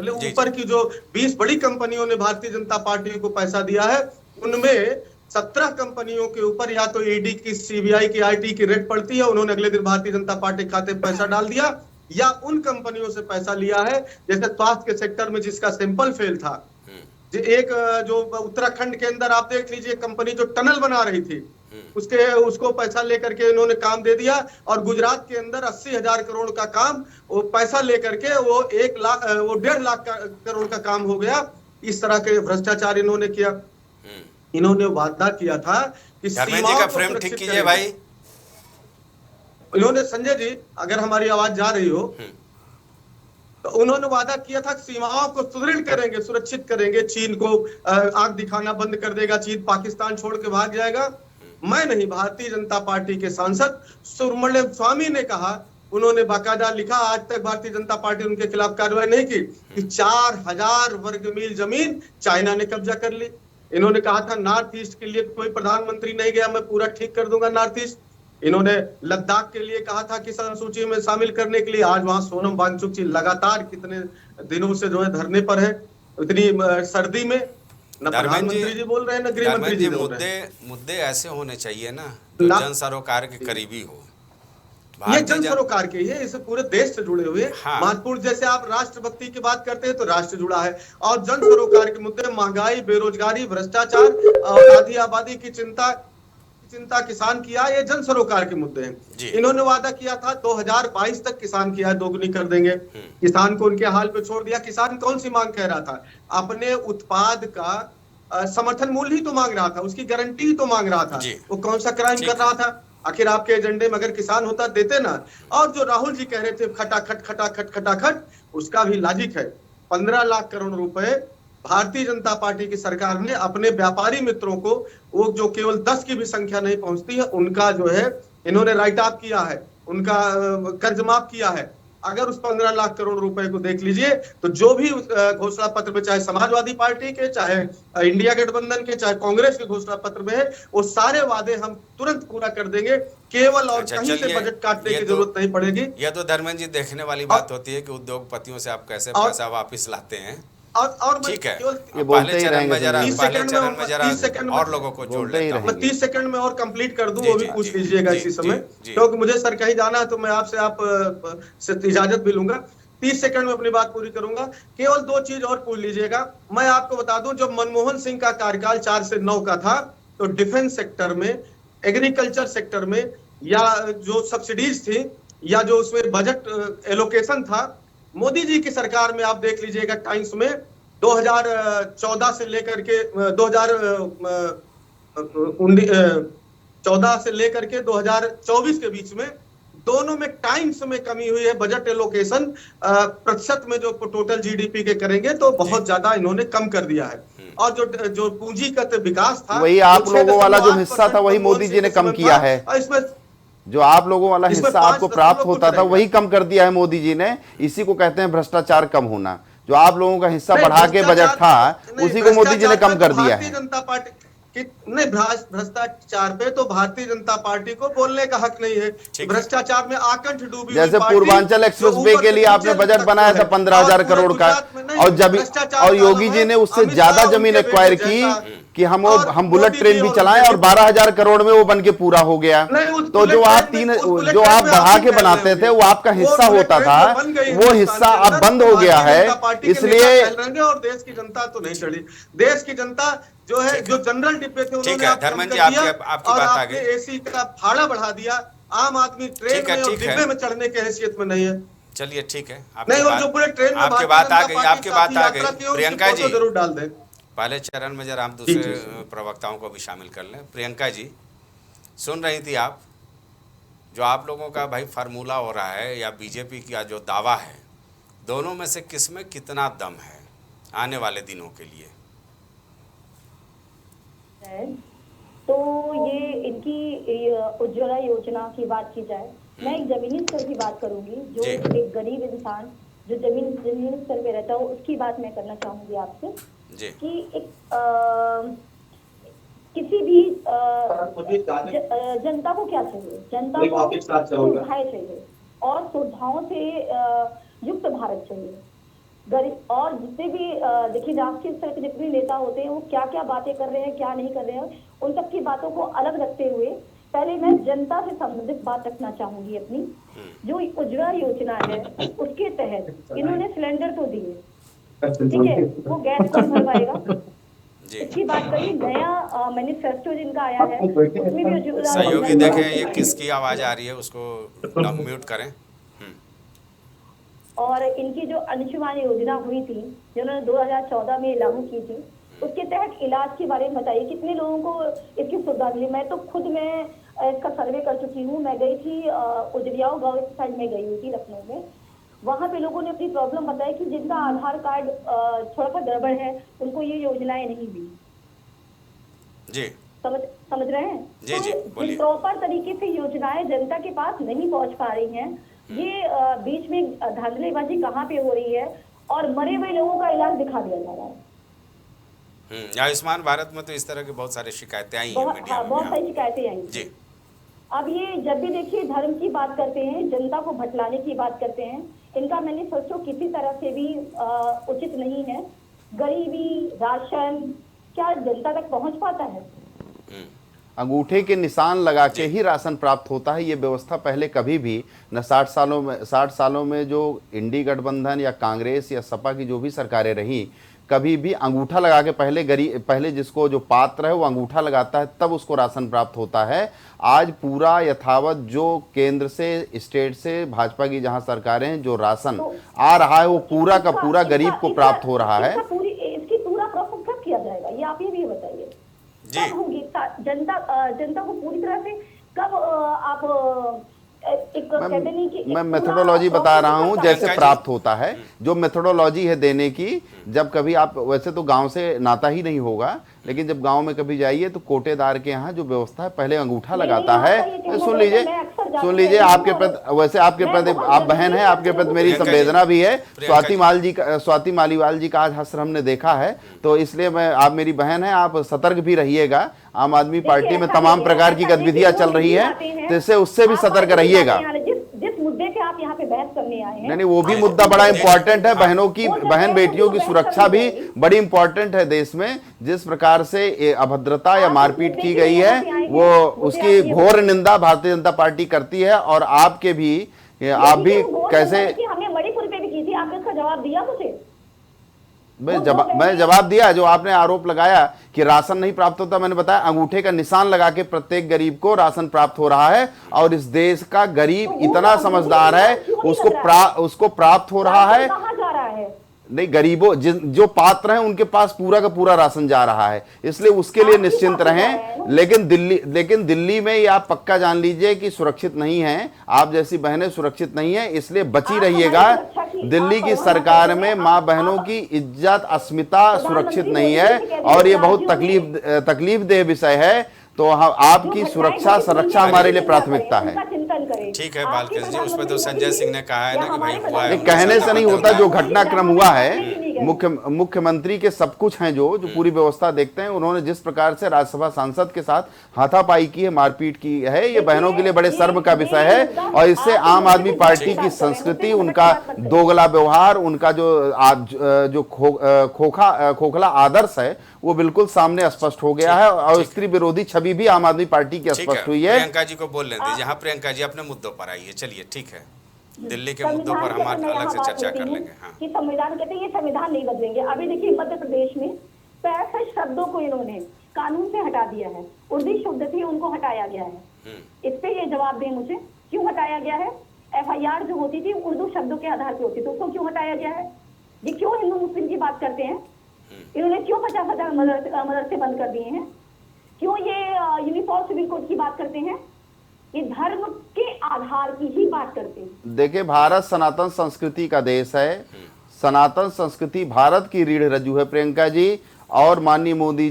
ले ऊपर की जो 20 बड़ी कंपनियों ने भारतीय जनता पार्टी को पैसा दिया है, उनमें 17 कंपनियों के ऊपर या तो ईडी की, CBI की, IT की रेड पड़ती है, उन्होंने अगले दिन भारतीय जनता पार्टी के खाते में पैसा डाल दिया, या उन कंपनियों से पैसा लिया है जैसे स्वास्थ्य के सेक्टर में जिसका सैंपल फेल था। एक जो उत्तराखंड के अंदर आप देख लीजिए, कंपनी जो टनल बना रही थी उसको पैसा लेकर के इन्होंने काम दे दिया, और गुजरात के अंदर 80,000 करोड़ का काम वो पैसा लेकर के वो 1.5 लाख करोड़ का काम हो गया। इस तरह के भ्रष्टाचार इन्होंने किया। इन्होंने वादा किया था कि सीमाओं का फ्रेम ठीक कीजिए भाई। इन्होंने, संजय जी अगर हमारी आवाज जा रही हो, तो उन्होंने वादा किया था कि सीमाओं को सुदृढ़ करेंगे, सुरक्षित करेंगे, चीन को आंख दिखाना बंद कर देगा, चीन पाकिस्तान छोड़ के भाग जाएगा। मैं नहीं, भारतीय जनता पार्टी के सांसद सुब्रमण्यम स्वामी ने कहा, उन्होंने बाकायदा लिखा, आज तक भारतीय जनता पार्टी उनके खिलाफ कार्रवाई नहीं की, कि 4000 वर्ग मील जमीन चाइना ने कब्जा कर ली। इन्होंने कहा था नॉर्थ ईस्ट के लिए कोई प्रधानमंत्री नहीं गया, मैं पूरा ठीक कर दूंगा नॉर्थ ईस्ट। इन्होंने लद्दाख के लिए कहा था किसान सूची में शामिल करने के लिए, आज वहां सोनम वांगचुक जी लगातार कितने दिनों से जो है धरने पर है, इतनी सर्दी में, न प्रधानमंत्री जी बोल रहे हैं न गृह मंत्री जी बोल रहे हैं। मुद्दे ऐसे होने चाहिए ना जो जन सरोकार के करीबी हो। ये जन सरोकार के है, इसे पूरे देश से जुड़े हुए। हाँ। महत्वपूर्ण, जैसे आप राष्ट्रभक्ति की बात करते हैं तो राष्ट्र जुड़ा है, और जन सरोकार के मुद्दे महंगाई, बेरोजगारी, भ्रष्टाचार और आधी आबादी की चिंता किसान किया, ये जन सरोकार के मुद्दे हैं। इन्होंने वादा किया था 2022 तक किसान की आय दोगुनी कर देंगे, किसान को उनके हाल पे छोड़ दिया। किसान कौन सी मांग कह रहा था? अपने उत्पाद का समर्थन मूल्य ही तो मांग रहा था, उसकी गारंटी ही तो मांग रहा था। वो कौन सा क्राइम कर रहा था? आखिर आपके एजेंडे में अगर किसान होता देते ना। और जो राहुल जी कह रहे थे खटाखट, उसका भी लॉजिक है। 15 लाख करोड़ रुपए भारतीय जनता पार्टी की सरकार ने अपने व्यापारी मित्रों को, वो जो केवल 10 की भी संख्या नहीं पहुंचती है, उनका जो है इन्होंने राइट ऑफ किया है, उनका कर्ज माफ किया है। अगर उस 15 लाख करोड़ रुपए को देख लीजिए तो जो भी घोषणा पत्र में, चाहे समाजवादी पार्टी के, चाहे इंडिया गठबंधन के, चाहे कांग्रेस के घोषणा पत्र में है, वो सारे वादे हम तुरंत पूरा कर देंगे, केवल और कहीं से बजट काटने की जरूरत नहीं पड़ेगी। यह तो धर्मेंद्र जी देखने वाली बात होती है कि उद्योगपतियों से आप कैसे पैसा वापिस लाते हैं। और ठीक है, पहले चरण में जरा 30 सेकंड और लोगों को जोड़ लेता हूं। मैं 30 सेकंड में और कंप्लीट कर दूं, वो भी पूछ लीजिएगा इसी समय, क्योंकि मुझे सर कहीं जाना है तो मैं आपसे से इजाजत भी लूंगा। 30 सेकंड में अपनी बात पूरी करूंगा। केवल 2 चीज और पूछ लीजिएगा। मैं आपको बता दूं, जब मनमोहन सिंह का कार्यकाल 4 से 9 का था, तो डिफेंस सेक्टर में, एग्रीकल्चर सेक्टर में, या जो सब्सिडीज थी, या जो उसमें बजट एलोकेशन था, मोदी जी की सरकार में आप देख लीजिएगा टाइम्स में 2014 से लेकर के 2014 से लेकर के 2024 के बीच में दोनों में टाइम्स में कमी हुई है। बजट एलोकेशन प्रतिशत में जो टोटल जीडीपी के करेंगे तो बहुत ज्यादा इन्होंने कम कर दिया है। और जो पूंजीगत विकास था, वही आप लोगों वाला जो हिस्सा था वही मोदी जी ने कम किया है। इसमें जो आप लोगों वाला हिस्सा आपको प्राप्त होता था वही कम कर दिया है मोदी जी ने। इसी को कहते हैं भ्रष्टाचार कम होना। जो आप लोगों का हिस्सा बढ़ा के बजट था उसी को मोदी जी ने कम कर दिया है। भारतीय जनता पार्टी नहीं, भ्रष्टाचार पे तो भारतीय जनता पार्टी को बोलने का हक नहीं है। भ्रष्टाचार में आकंठ डूबी। जैसे पूर्वांचल एक्सप्रेस वे के लिए आपने बजट बनाया था 15,000 करोड़ का, और जब और योगी जी ने उससे ज्यादा जमीन एक्वायर की कि हम बुलेट ट्रेन भी चलाएं, और 12,000 करोड़ में वो बन के पूरा हो गया। तो जो आप बढ़ा के बनाते थे वो आपका हिस्सा होता था, वो हिस्सा अब बंद हो गया है। इसलिए और देश की जनता तो नहीं चढ़ी। देश की जनता जो है, जो जनरल डिब्बे थे उन्होंने धर्मेंद्र जी आपकी बात आ गई। एसी का भाड़ा बढ़ा दिया। आम आदमी ट्रेन में और डिब्बे में चढ़ने के हैसियत में नहीं है। चलिए ठीक है, नहीं, और जो पूरे ट्रेन में आपकी बात आ गई, आपकी बात आ गई। प्रियंका जी जरूर डाल दें। पहले चरण में जरा हम दूसरे प्रवक्ताओं को भी शामिल कर लें। प्रियंका जी, सुन रही थी आप जो आप लोगों का भाई फार्मूला हो रहा है या बीजेपी का जो दावा है, दोनों में से किस में कितना दम है आने वाले दिनों के लिए? तो ये इनकी उज्ज्वला योजना की बात की जाए, मैं एक जमीनी स्तर की बात करूंगी। जो एक गरीब इंसान जो जमीनी स्तर पे रहता है उसकी बात मैं करना चाहूंगी आपसे कि एक किसी भी जनता को क्या चाहिए, जनता को सुविधाएं चाहिए और सुविधाओं से युक्त भारत चाहिए। गरीब और जितने भी देखिए राष्ट्रीय स्तर के जितने नेता होते हैं वो क्या क्या बातें कर रहे हैं, क्या नहीं कर रहे हैं, उन सब की बातों को अलग रखते हुए पहले मैं जनता से संबंधित बात रखना चाहूंगी अपनी। जो उज्ज्वला योजना है उसके तहत इन्होंने सिलेंडर तो दिए, ठीक है, वो गैस कौन भरवाएगा इसकी बात करिए। नया मैनिफेस्टो जिनका आया है उसमें भी उज्ज्वला सहयोगी देखें ये किसकी आवाज आ रही है, उसको म्यूट करें। और इनकी जो अंशुमान योजना हुई थी जिन्होंने 2014 में लागू की थी, उसके तहत इलाज के बारे में बताइए कितने लोगों को इसकी सुविधा मिली। मैं तो खुद में इसका सर्वे कर चुकी हूँ। मैं गई थी उजरियाओं गाँव साइड में गई हुई थी लखनऊ में। वहाँ पे लोगों ने अपनी प्रॉब्लम बताई कि जिनका आधार कार्ड थोड़ा सा गड़बड़ है उनको ये योजनाएं नहीं दी। जी समझ रहे हैं? जी जी बोलिए। प्रॉपर तरीके से योजनाएं जनता के पास नहीं पहुँच पा रही हैं। ये बीच में धांधलीबाजी कहाँ पे हो रही है और मरे हुए लोगों का इलाज दिखा दिया जा रहा है। आयुष्मान भारत में तो इस तरह की बहुत सारी शिकायतें आई हैं मीडिया में। बहुत सारी शिकायतें आई जी। अब ये जब भी देखिए धर्म की बात करते हैं, जनता को भटलाने की बात करते हैं, इनका मैनिफेस्टो किसी तरह से भी उचित नहीं है। गरीबी राशन क्या जनता तक पहुंच पाता है? अंगूठे के निशान लगा के ही राशन प्राप्त होता है। ये व्यवस्था पहले कभी भी न 60 सालों में जो इंडी गठबंधन या कांग्रेस या सपा की जो भी सरकारें रही, कभी भी अंगूठा लगा के पहले जिसको जो पात्र है वो अंगूठा लगाता है तब उसको राशन प्राप्त होता है। आज पूरा यथावत जो केंद्र से स्टेट से भाजपा की जहां सरकारें हैं जो राशन आ रहा है वो पूरा का पूरा गरीब को प्राप्त हो रहा है। इसकी पूरा प्रोसेस कब किया जाएगा ये आप ये भी बताइए। कब होगी जनता को पूरी तरह से कब आप मैं मेथोडोलॉजी बता रहा हूं जैसे प्राप्त होता है, जो मेथोडोलॉजी है देने की। जब कभी आप वैसे तो गांव से नाता ही नहीं होगा, लेकिन जब गांव में कभी जाइए तो कोटेदार के यहाँ जो व्यवस्था है पहले अंगूठा लगाता है। सुन लीजिए आपके प्रति, वैसे आपके प्रति आप बहन है, आपके प्रति मेरी संवेदना भी है। स्वाति मालीवाल जी का आज हश्र हमने देखा है, तो इसलिए मैं, आप मेरी बहन है, आप सतर्क भी रहिएगा। आम आदमी पार्टी में तमाम प्रकार की गतिविधियां चल रही है, तो इससे उससे भी सतर्क रहिएगा। जिस मुद्दे पे आप यहाँ पे बहस करने आए हैं, नहीं वो भी मुद्दा बड़ा इंपॉर्टेंट है। बहन बेटियों की सुरक्षा भी बड़ी इंपॉर्टेंट है देश में। जिस प्रकार से अभद्रता या मारपीट की गई है वो उसकी घोर निंदा भारतीय जनता पार्टी करती है। और आपके भी आप भी कैसे, हमने मणिपुर पे भी की थी, आपने इसका जवाब दिया मुझे? मैं जवाब दिया। जो आपने आरोप लगाया कि राशन नहीं प्राप्त होता, मैंने बताया अंगूठे का निशान लगा के प्रत्येक गरीब को राशन प्राप्त हो रहा है। और इस देश का गरीब इतना समझदार है, उसको प्राप्त हो रहा है। नहीं, गरीबों जो पात्र हैं उनके पास पूरा का पूरा राशन जा रहा है, इसलिए उसके लिए निश्चिंत रहें। लेकिन दिल्ली में ये आप पक्का जान लीजिए कि सुरक्षित नहीं है, आप जैसी बहनें सुरक्षित नहीं है, इसलिए बची रहिएगा। दिल्ली की सरकार में माँ बहनों की इज्जत अस्मिता सुरक्षित नहीं है और ये बहुत तकलीफदेह विषय है। तो आपकी सुरक्षा संरक्षा हमारे लिए प्राथमिकता है। ठीक है बालकृष्ण जी, उस पर तो संजय सिंह ने कहा है ना कि भाई हुआ है, कहने से नहीं होता, जो घटनाक्रम हुआ है मुख्यमंत्री के सब कुछ हैं जो पूरी व्यवस्था देखते हैं। उन्होंने जिस प्रकार से राज्यसभा सांसद के साथ हाथापाई की है, मारपीट की है, ये बहनों के लिए बड़े शर्म का विषय है और इससे आम आदमी पार्टी की संस्कृति, उनका दोगला व्यवहार, उनका जो खोखला आदर्श है वो बिल्कुल सामने स्पष्ट हो गया है और स्त्री विरोधी छवि भी आम आदमी पार्टी की स्पष्ट हुई है। प्रियंका जी को बोलने दीजिए। हाँ प्रियंका जी अपने मुद्दों पर आइए, चलिए ठीक है, दिल्ली के मुद्दों पर हम अलग से चर्चा कर लेंगे। हाँ। कि संविधान कहते हैं ये संविधान नहीं बदलेंगे। अभी देखिए मध्य प्रदेश में 65 शब्दों को इन्होंने कानून से हटा दिया है, उर्दू शब्द थी उनको हटाया गया है। इस पे ये जवाब दें मुझे, क्यों हटाया गया है? FIR जो होती थी उर्दू शब्दों के आधार पर होती थी, उसको क्यों हटाया गया है? ये क्यों हिंदू मुस्लिम की बात करते हैं? इन्होंने क्यों 50,000 मदरसे बंद कर दिए हैं? क्यों ये यूनिफॉर्म सिविल कोड की बात करते हैं? ये धर्म के आधार की ही बात करते हैं। देखिए, भारत सनातन संस्कृति का देश है, सनातन संस्कृति भारत की रीढ़ रज्जु है प्रियंका जी, और माननीय मोदी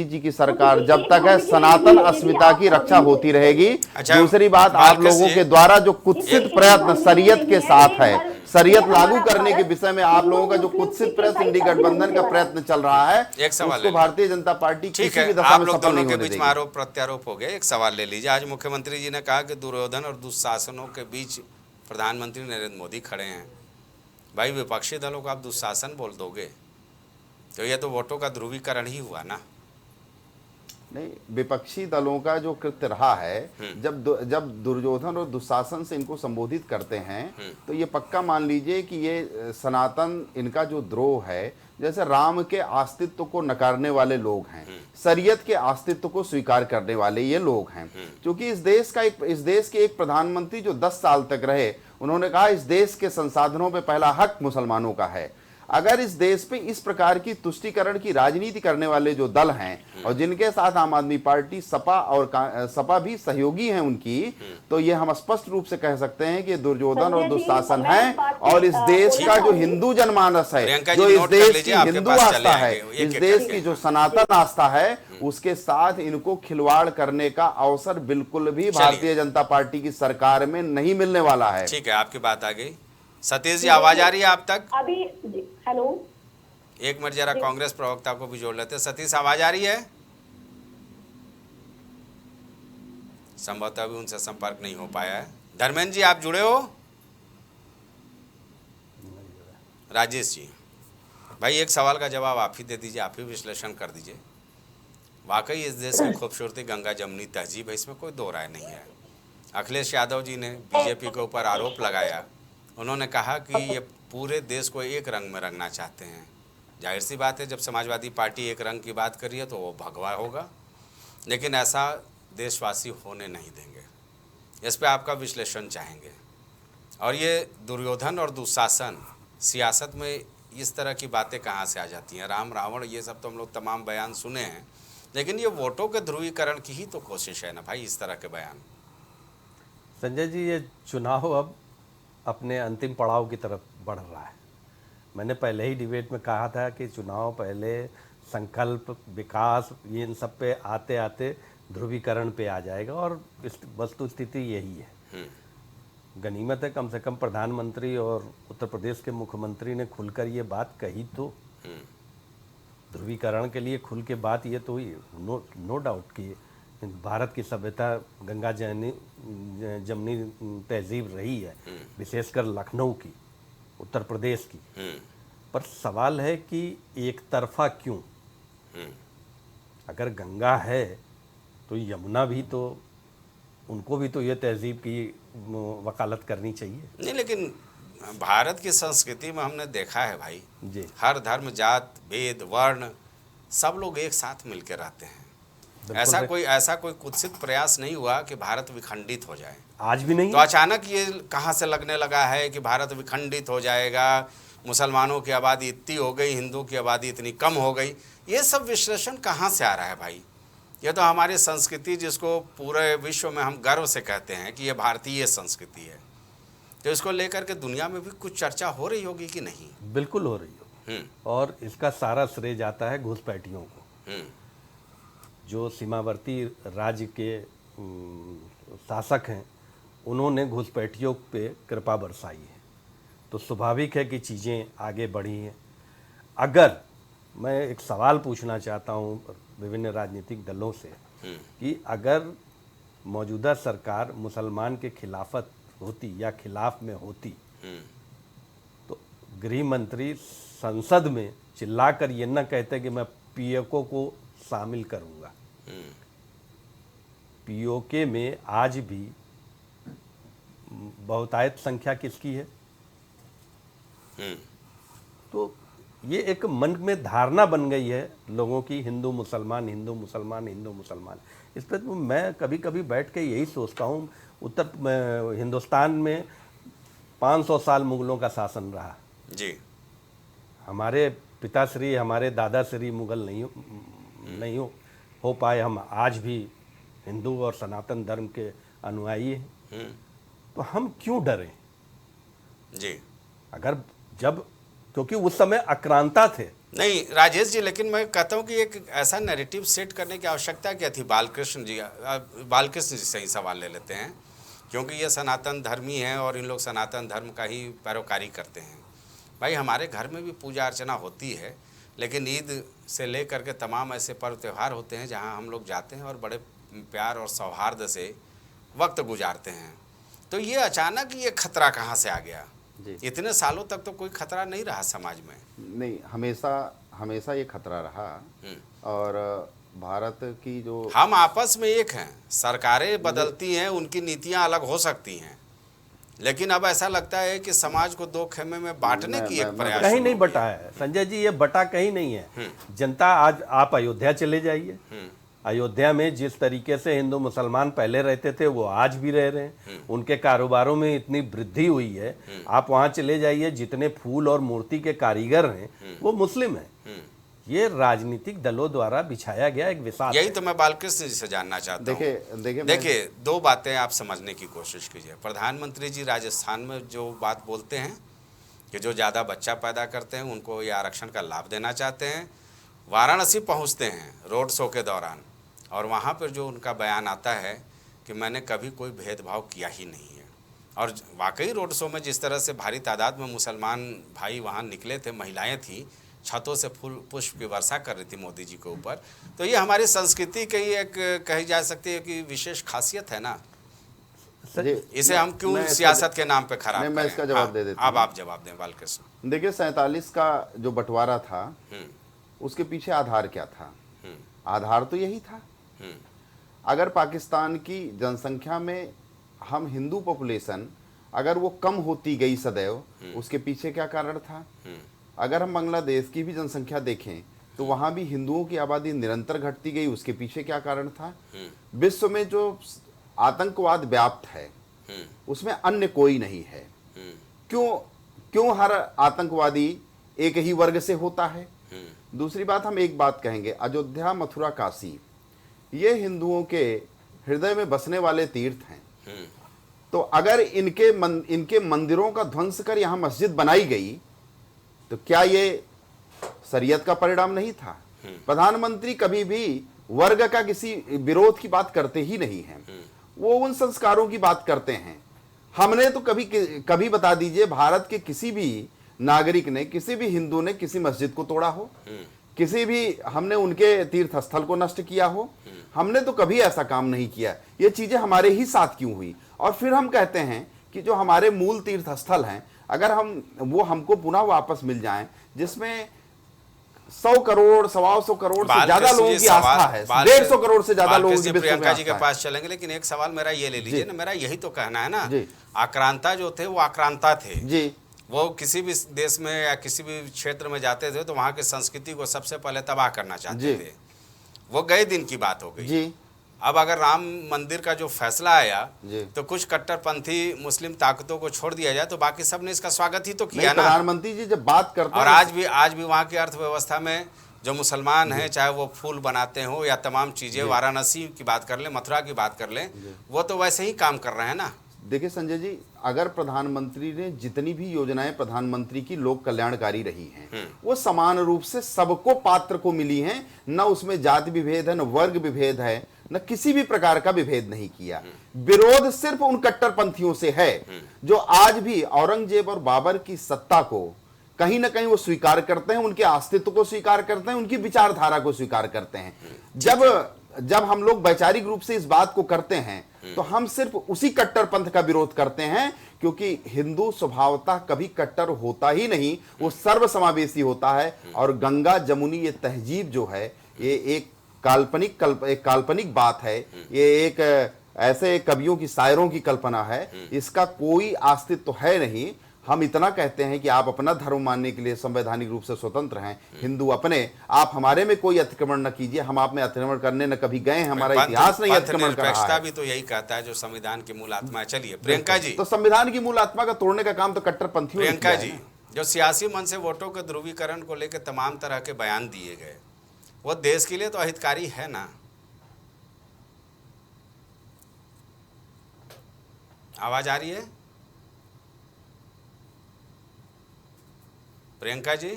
जी की सरकार जब तक है सनातन अस्मिता की रक्षा होती रहेगी। दूसरी बात, आप लोगों के द्वारा जो कुत्सित प्रयत्न शरीयत के साथ है, शरीयत लागू करने के विषय में आप लोगों का जो कुत्सित प्रयत्न इंडी गठबंधन का प्रयत्न चल रहा है, एक सवाल उसको भारतीय जनता पार्टी किसी भी दशा आप में लोग सफल दोनों नहीं के होने बीच देगी। में आरोप प्रत्यारोप हो गया। एक सवाल ले लीजिए। आज मुख्यमंत्री जी ने कहा कि दुर्योधन और दुशासनों के बीच प्रधानमंत्री नरेंद्र मोदी खड़े हैं। भाई विपक्षी दलों को आप दुशासन बोल दोगे तो यह तो वोटों का ध्रुवीकरण ही हुआ ना। नहीं, विपक्षी दलों का जो कृत्य रहा है, जब दुर्योधन और दुशासन से इनको संबोधित करते हैं तो ये पक्का मान लीजिए कि ये सनातन इनका जो द्रोह है, जैसे राम के अस्तित्व को नकारने वाले लोग हैं, शरीयत के अस्तित्व को स्वीकार करने वाले ये लोग हैं। क्योंकि इस देश के एक प्रधानमंत्री जो 10 साल तक रहे, उन्होंने कहा इस देश के संसाधनों पे पहला हक मुसलमानों का है। अगर इस देश पे इस प्रकार की तुष्टीकरण की राजनीति करने वाले जो दल हैं और जिनके साथ आम आदमी पार्टी सपा भी सहयोगी हैं उनकी, तो ये हम स्पष्ट रूप से कह सकते हैं कि दुर्योधन और दुशासन है। और इस देश का जो हिंदू जनमानस है, जो इस देश की हिंदू आस्था है, इस देश की जो सनातन आस्था है, उसके साथ इनको खिलवाड़ करने का अवसर बिल्कुल भी भारतीय जनता पार्टी की सरकार में नहीं मिलने वाला है। ठीक है, आपकी बात आ गई। सतीश जी आवाज आ रही है आप तक? अभी हेलो, एक मिनट जरा कांग्रेस प्रवक्ता को भी जोड़ लेते हैं। सतीश आवाज आ रही है? संभवतः अभी उनसे संपर्क नहीं हो पाया है। धर्मेंद्र जी आप जुड़े हो? राजेश जी, भाई एक सवाल का जवाब आप ही दे दीजिए, आप ही विश्लेषण कर दीजिए। वाकई इस देश की खूबसूरती गंगा जमुनी तहजीब है, इसमें कोई दो राय नहीं है। अखिलेश यादव जी ने बीजेपी के ऊपर आरोप लगाया, उन्होंने कहा कि ये पूरे देश को एक रंग में रंगना चाहते हैं। जाहिर सी बात है, जब समाजवादी पार्टी एक रंग की बात कर रही है तो वो भगवा होगा, लेकिन ऐसा देशवासी होने नहीं देंगे। इस पे आपका विश्लेषण चाहेंगे। और ये दुर्योधन और दुशासन सियासत में इस तरह की बातें कहाँ से आ जाती हैं? राम रावण ये सब तो हम लोग तमाम बयान सुने हैं, लेकिन ये वोटों के ध्रुवीकरण की ही तो कोशिश है ना भाई, इस तरह के बयान। संजय जी, ये चुनाव अब अपने अंतिम पड़ाव की तरफ बढ़ रहा है। मैंने पहले ही डिबेट में कहा था कि चुनाव पहले संकल्प, विकास, ये इन सब पे आते आते ध्रुवीकरण पे आ जाएगा, और वस्तु स्थिति यही है। गनीमत है कम से कम प्रधानमंत्री और उत्तर प्रदेश के मुख्यमंत्री ने खुलकर ये बात कही, तो ध्रुवीकरण के लिए खुल के बात ये तो हुई। नो डाउट कि भारत की सभ्यता गंगा जमनी तहजीब रही है, विशेषकर लखनऊ की, उत्तर प्रदेश की। पर सवाल है कि एक तरफा क्यों? अगर गंगा है तो यमुना भी तो, उनको भी तो ये तहजीब की वकालत करनी चाहिए। नहीं, लेकिन भारत की संस्कृति में हमने देखा है भाई जी, हर धर्म, जात, भेद, वर्ण सब लोग एक साथ मिलकर रहते हैं। ऐसा कोई कुत्सित प्रयास नहीं हुआ कि भारत विखंडित हो जाए। आज भी नहीं। तो अचानक ये कहाँ से लगने लगा है कि भारत विखंडित हो जाएगा, मुसलमानों की आबादी इतनी हो गई, हिंदू की आबादी इतनी कम हो गई। ये सब विश्लेषण कहाँ से आ रहा है भाई? ये तो हमारी संस्कृति, जिसको पूरे विश्व में हम गर्व से कहते हैं कि ये भारतीय संस्कृति है, तो इसको लेकर के दुनिया में भी कुछ चर्चा हो रही होगी कि नहीं? बिल्कुल हो रही होगी। और इसका सारा श्रेय जाता है घुसपैठियों को। जो सीमावर्ती राज्य के शासक हैं, उन्होंने घुसपैठियों पे कृपा बरसाई है, तो स्वाभाविक है कि चीज़ें आगे बढ़ी हैं। अगर मैं एक सवाल पूछना चाहता हूँ विभिन्न राजनीतिक दलों से कि अगर मौजूदा सरकार मुसलमान के खिलाफत होती या खिलाफ में होती, तो गृह मंत्री संसद में चिल्लाकर ये न कहते कि मैं पीओके को शामिल करूंगा। पीओके में आज भी बहुतायत संख्या किसकी है? तो ये एक मन में धारणा बन गई है लोगों की, हिंदू मुसलमान, हिंदू मुसलमान, हिंदू मुसलमान। इस पर तो मैं कभी कभी बैठ के यही सोचता हूँ, हिंदुस्तान में 500 साल मुगलों का शासन रहा जी। हमारे पिताश्री, हमारे दादाश्री मुगल नहीं हो पाए। हम आज भी हिंदू और सनातन धर्म के अनुयायी हैं, तो हम क्यों डरें जी? अगर जब, क्योंकि उस समय आक्रांता थे। नहीं राजेश जी, लेकिन मैं कहता हूँ कि एक ऐसा नैरेटिव सेट करने की आवश्यकता क्या थी? बालकृष्ण जी से ही सवाल ले लेते हैं, क्योंकि ये सनातन धर्मी हैं और इन लोग सनातन धर्म का ही पैरोकारी करते हैं। भाई हमारे घर में भी पूजा अर्चना होती है, लेकिन ईद से लेकर के तमाम ऐसे पर्व त्यौहार होते हैं जहाँ हम लोग जाते हैं और बड़े प्यार और सौहार्द से वक्त गुजारते हैं। तो ये अचानक ये खतरा कहाँ से आ गया? इतने सालों तक तो कोई खतरा नहीं रहा समाज में। नहीं, हमेशा ये खतरा रहा। और भारत की जो, हम आपस में एक हैं, सरकारें बदलती हैं, उनकी नीतियां अलग हो सकती हैं, लेकिन अब ऐसा लगता है कि समाज को दो खेमे में बांटने की एक प्रयास कहीं नहीं बटा है संजय जी, ये बटा कहीं नहीं है। जनता, आज आप अयोध्या चले जाइए, अयोध्या में जिस तरीके से हिंदू मुसलमान पहले रहते थे वो आज भी रह रहे हैं। उनके कारोबारों में इतनी वृद्धि हुई है, आप वहां चले जाइए, जितने फूल और मूर्ति के कारीगर हैं वो मुस्लिम हैं। ये राजनीतिक दलों द्वारा बिछाया गया एक विशाल, यही तो मैं बालकृष्ण जी से जानना चाहता हूँ। देखिए दो बातें आप समझने की कोशिश कीजिए। प्रधानमंत्री जी राजस्थान में जो बात बोलते हैं कि जो ज़्यादा बच्चा पैदा करते हैं उनको ये आरक्षण का लाभ देना चाहते हैं, वाराणसी पहुँचते हैं रोड शो के दौरान, और वहाँ पर जो उनका बयान आता है कि मैंने कभी कोई भेदभाव किया ही नहीं है। और वाकई रोड शो में जिस तरह से भारी तादाद में मुसलमान भाई वहाँ निकले थे, महिलाएं थी, छतों से फूल पुष्प की वर्षा कर रही थी मोदी जी के ऊपर, तो ये हमारी संस्कृति की एक कही जा सकती है कि विशेष खासियत है ना। इसे हम क्यों सियासत के नाम पे खराब करें? मैं इसका जवाब दे देता हूं। अब आप जवाब दें बालकृष्ण। देखिए 47 का जो बंटवारा था उसके पीछे आधार क्या था? आधार तो यही था, अगर पाकिस्तान की जनसंख्या में हम हिंदू पॉपुलेशन अगर वो कम होती गई सदैव, उसके पीछे क्या कारण था? अगर हम बांग्लादेश की भी जनसंख्या देखें तो वहां भी हिंदुओं की आबादी निरंतर घटती गई, उसके पीछे क्या कारण था? विश्व में जो आतंकवाद व्याप्त है उसमें अन्य कोई नहीं है। क्यों हर आतंकवादी एक ही वर्ग से होता है? दूसरी बात, हम एक बात कहेंगे, अयोध्या, मथुरा, काशी ये हिंदुओं के हृदय में बसने वाले तीर्थ हैं। तो अगर इनके मंदिरों का ध्वंस कर यहां मस्जिद बनाई गई तो क्या ये शरीयत का परिणाम नहीं था? प्रधानमंत्री कभी भी वर्ग का किसी विरोध की बात करते ही नहीं हैं, वो उन संस्कारों की बात करते हैं। हमने तो कभी बता दीजिए भारत के किसी भी नागरिक ने, किसी भी हिंदू ने किसी मस्जिद को तोड़ा हो, किसी भी हमने उनके तीर्थ स्थल को नष्ट किया हो? हमने तो कभी ऐसा काम नहीं किया। ये चीजें हमारे ही साथ क्यों हुई? और फिर हम कहते हैं कि जो हमारे मूल तीर्थ स्थल हैं, अगर वो हमको पुनः वापस मिल जाएं, जिसमें 100 करोड़ 125 करोड़ से ज्यादा लोगों की आस्था है, 150 करोड़ से ज्यादा लोगों की प्रियंका जी के पास चलेंगे, लेकिन एक सवाल मेरा ये ले लीजिए ना, मेरा यही तो कहना है ना, आक्रांता जो थे वो आक्रांता थे जी। वो किसी भी देश में या किसी भी क्षेत्र में जाते थे तो वहाँ की संस्कृति को सबसे पहले तबाह करना चाहते थे। वो गए दिन की बात हो गई जी। अब अगर राम मंदिर का जो फैसला आया जी। तो कुछ कट्टरपंथी मुस्लिम ताकतों को छोड़ दिया जाए तो बाकी सब ने इसका स्वागत ही तो नहीं, किया ना। प्रधानमंत्री जी जब बात करते और हैं आज भी वहाँ की अर्थव्यवस्था में जो मुसलमान हैं, चाहे वो फूल बनाते हो या तमाम चीज़ें, वाराणसी की बात कर लें, मथुरा की बात कर लें, वो तो वैसे ही काम कर रहे हैं ना। देखिए संजय जी, अगर प्रधानमंत्री ने जितनी भी योजनाएं प्रधानमंत्री की लोक कल्याणकारी रही हैं वो समान रूप से सबको पात्र को मिली हैं, न उसमें जाति विभेद है, न वर्ग विभेद है, न किसी भी प्रकार का विभेद नहीं किया। विरोध सिर्फ उन कट्टरपंथियों से है जो आज भी औरंगजेब और बाबर की सत्ता को कहीं ना कहीं वो स्वीकार करते हैं, उनके अस्तित्व को स्वीकार करते हैं, उनकी विचारधारा को स्वीकार करते हैं। जब हम लोग वैचारिक रूप से इस बात को करते हैं तो हम सिर्फ उसी कट्टरपंथ का विरोध करते हैं, क्योंकि हिंदू स्वभावतः कभी कट्टर होता ही नहीं, वो सर्वसमावेशी होता है। और गंगा जमुनी ये तहजीब जो है ये एक काल्पनिक बात है, ये एक ऐसे कवियों की शायरों की कल्पना है, इसका कोई अस्तित्व है नहीं। हम इतना कहते हैं कि आप अपना धर्म मानने के लिए संवैधानिक रूप से स्वतंत्र हैं, हिंदू अपने, आप हमारे में कोई अतिक्रमण न कीजिए, हम आप में अतिक्रमण करने न कभी गए, हमारा इतिहास नहीं अतिक्रमण कर रहा है। भी तो यही कहता है जो संविधान की मूल आत्मा है। चलिए प्रियंका जी, तो संविधान की मूल आत्मा का तोड़ने का काम तो कट्टरपंथियों ने प्रियंका किया जी, है। जो सियासी मन से वोटों के ध्रुवीकरण को लेकर तमाम तरह के बयान दिए गए, वो देश के लिए तो अहितकारी है ना। आवाज आ रही है प्रियंका जी?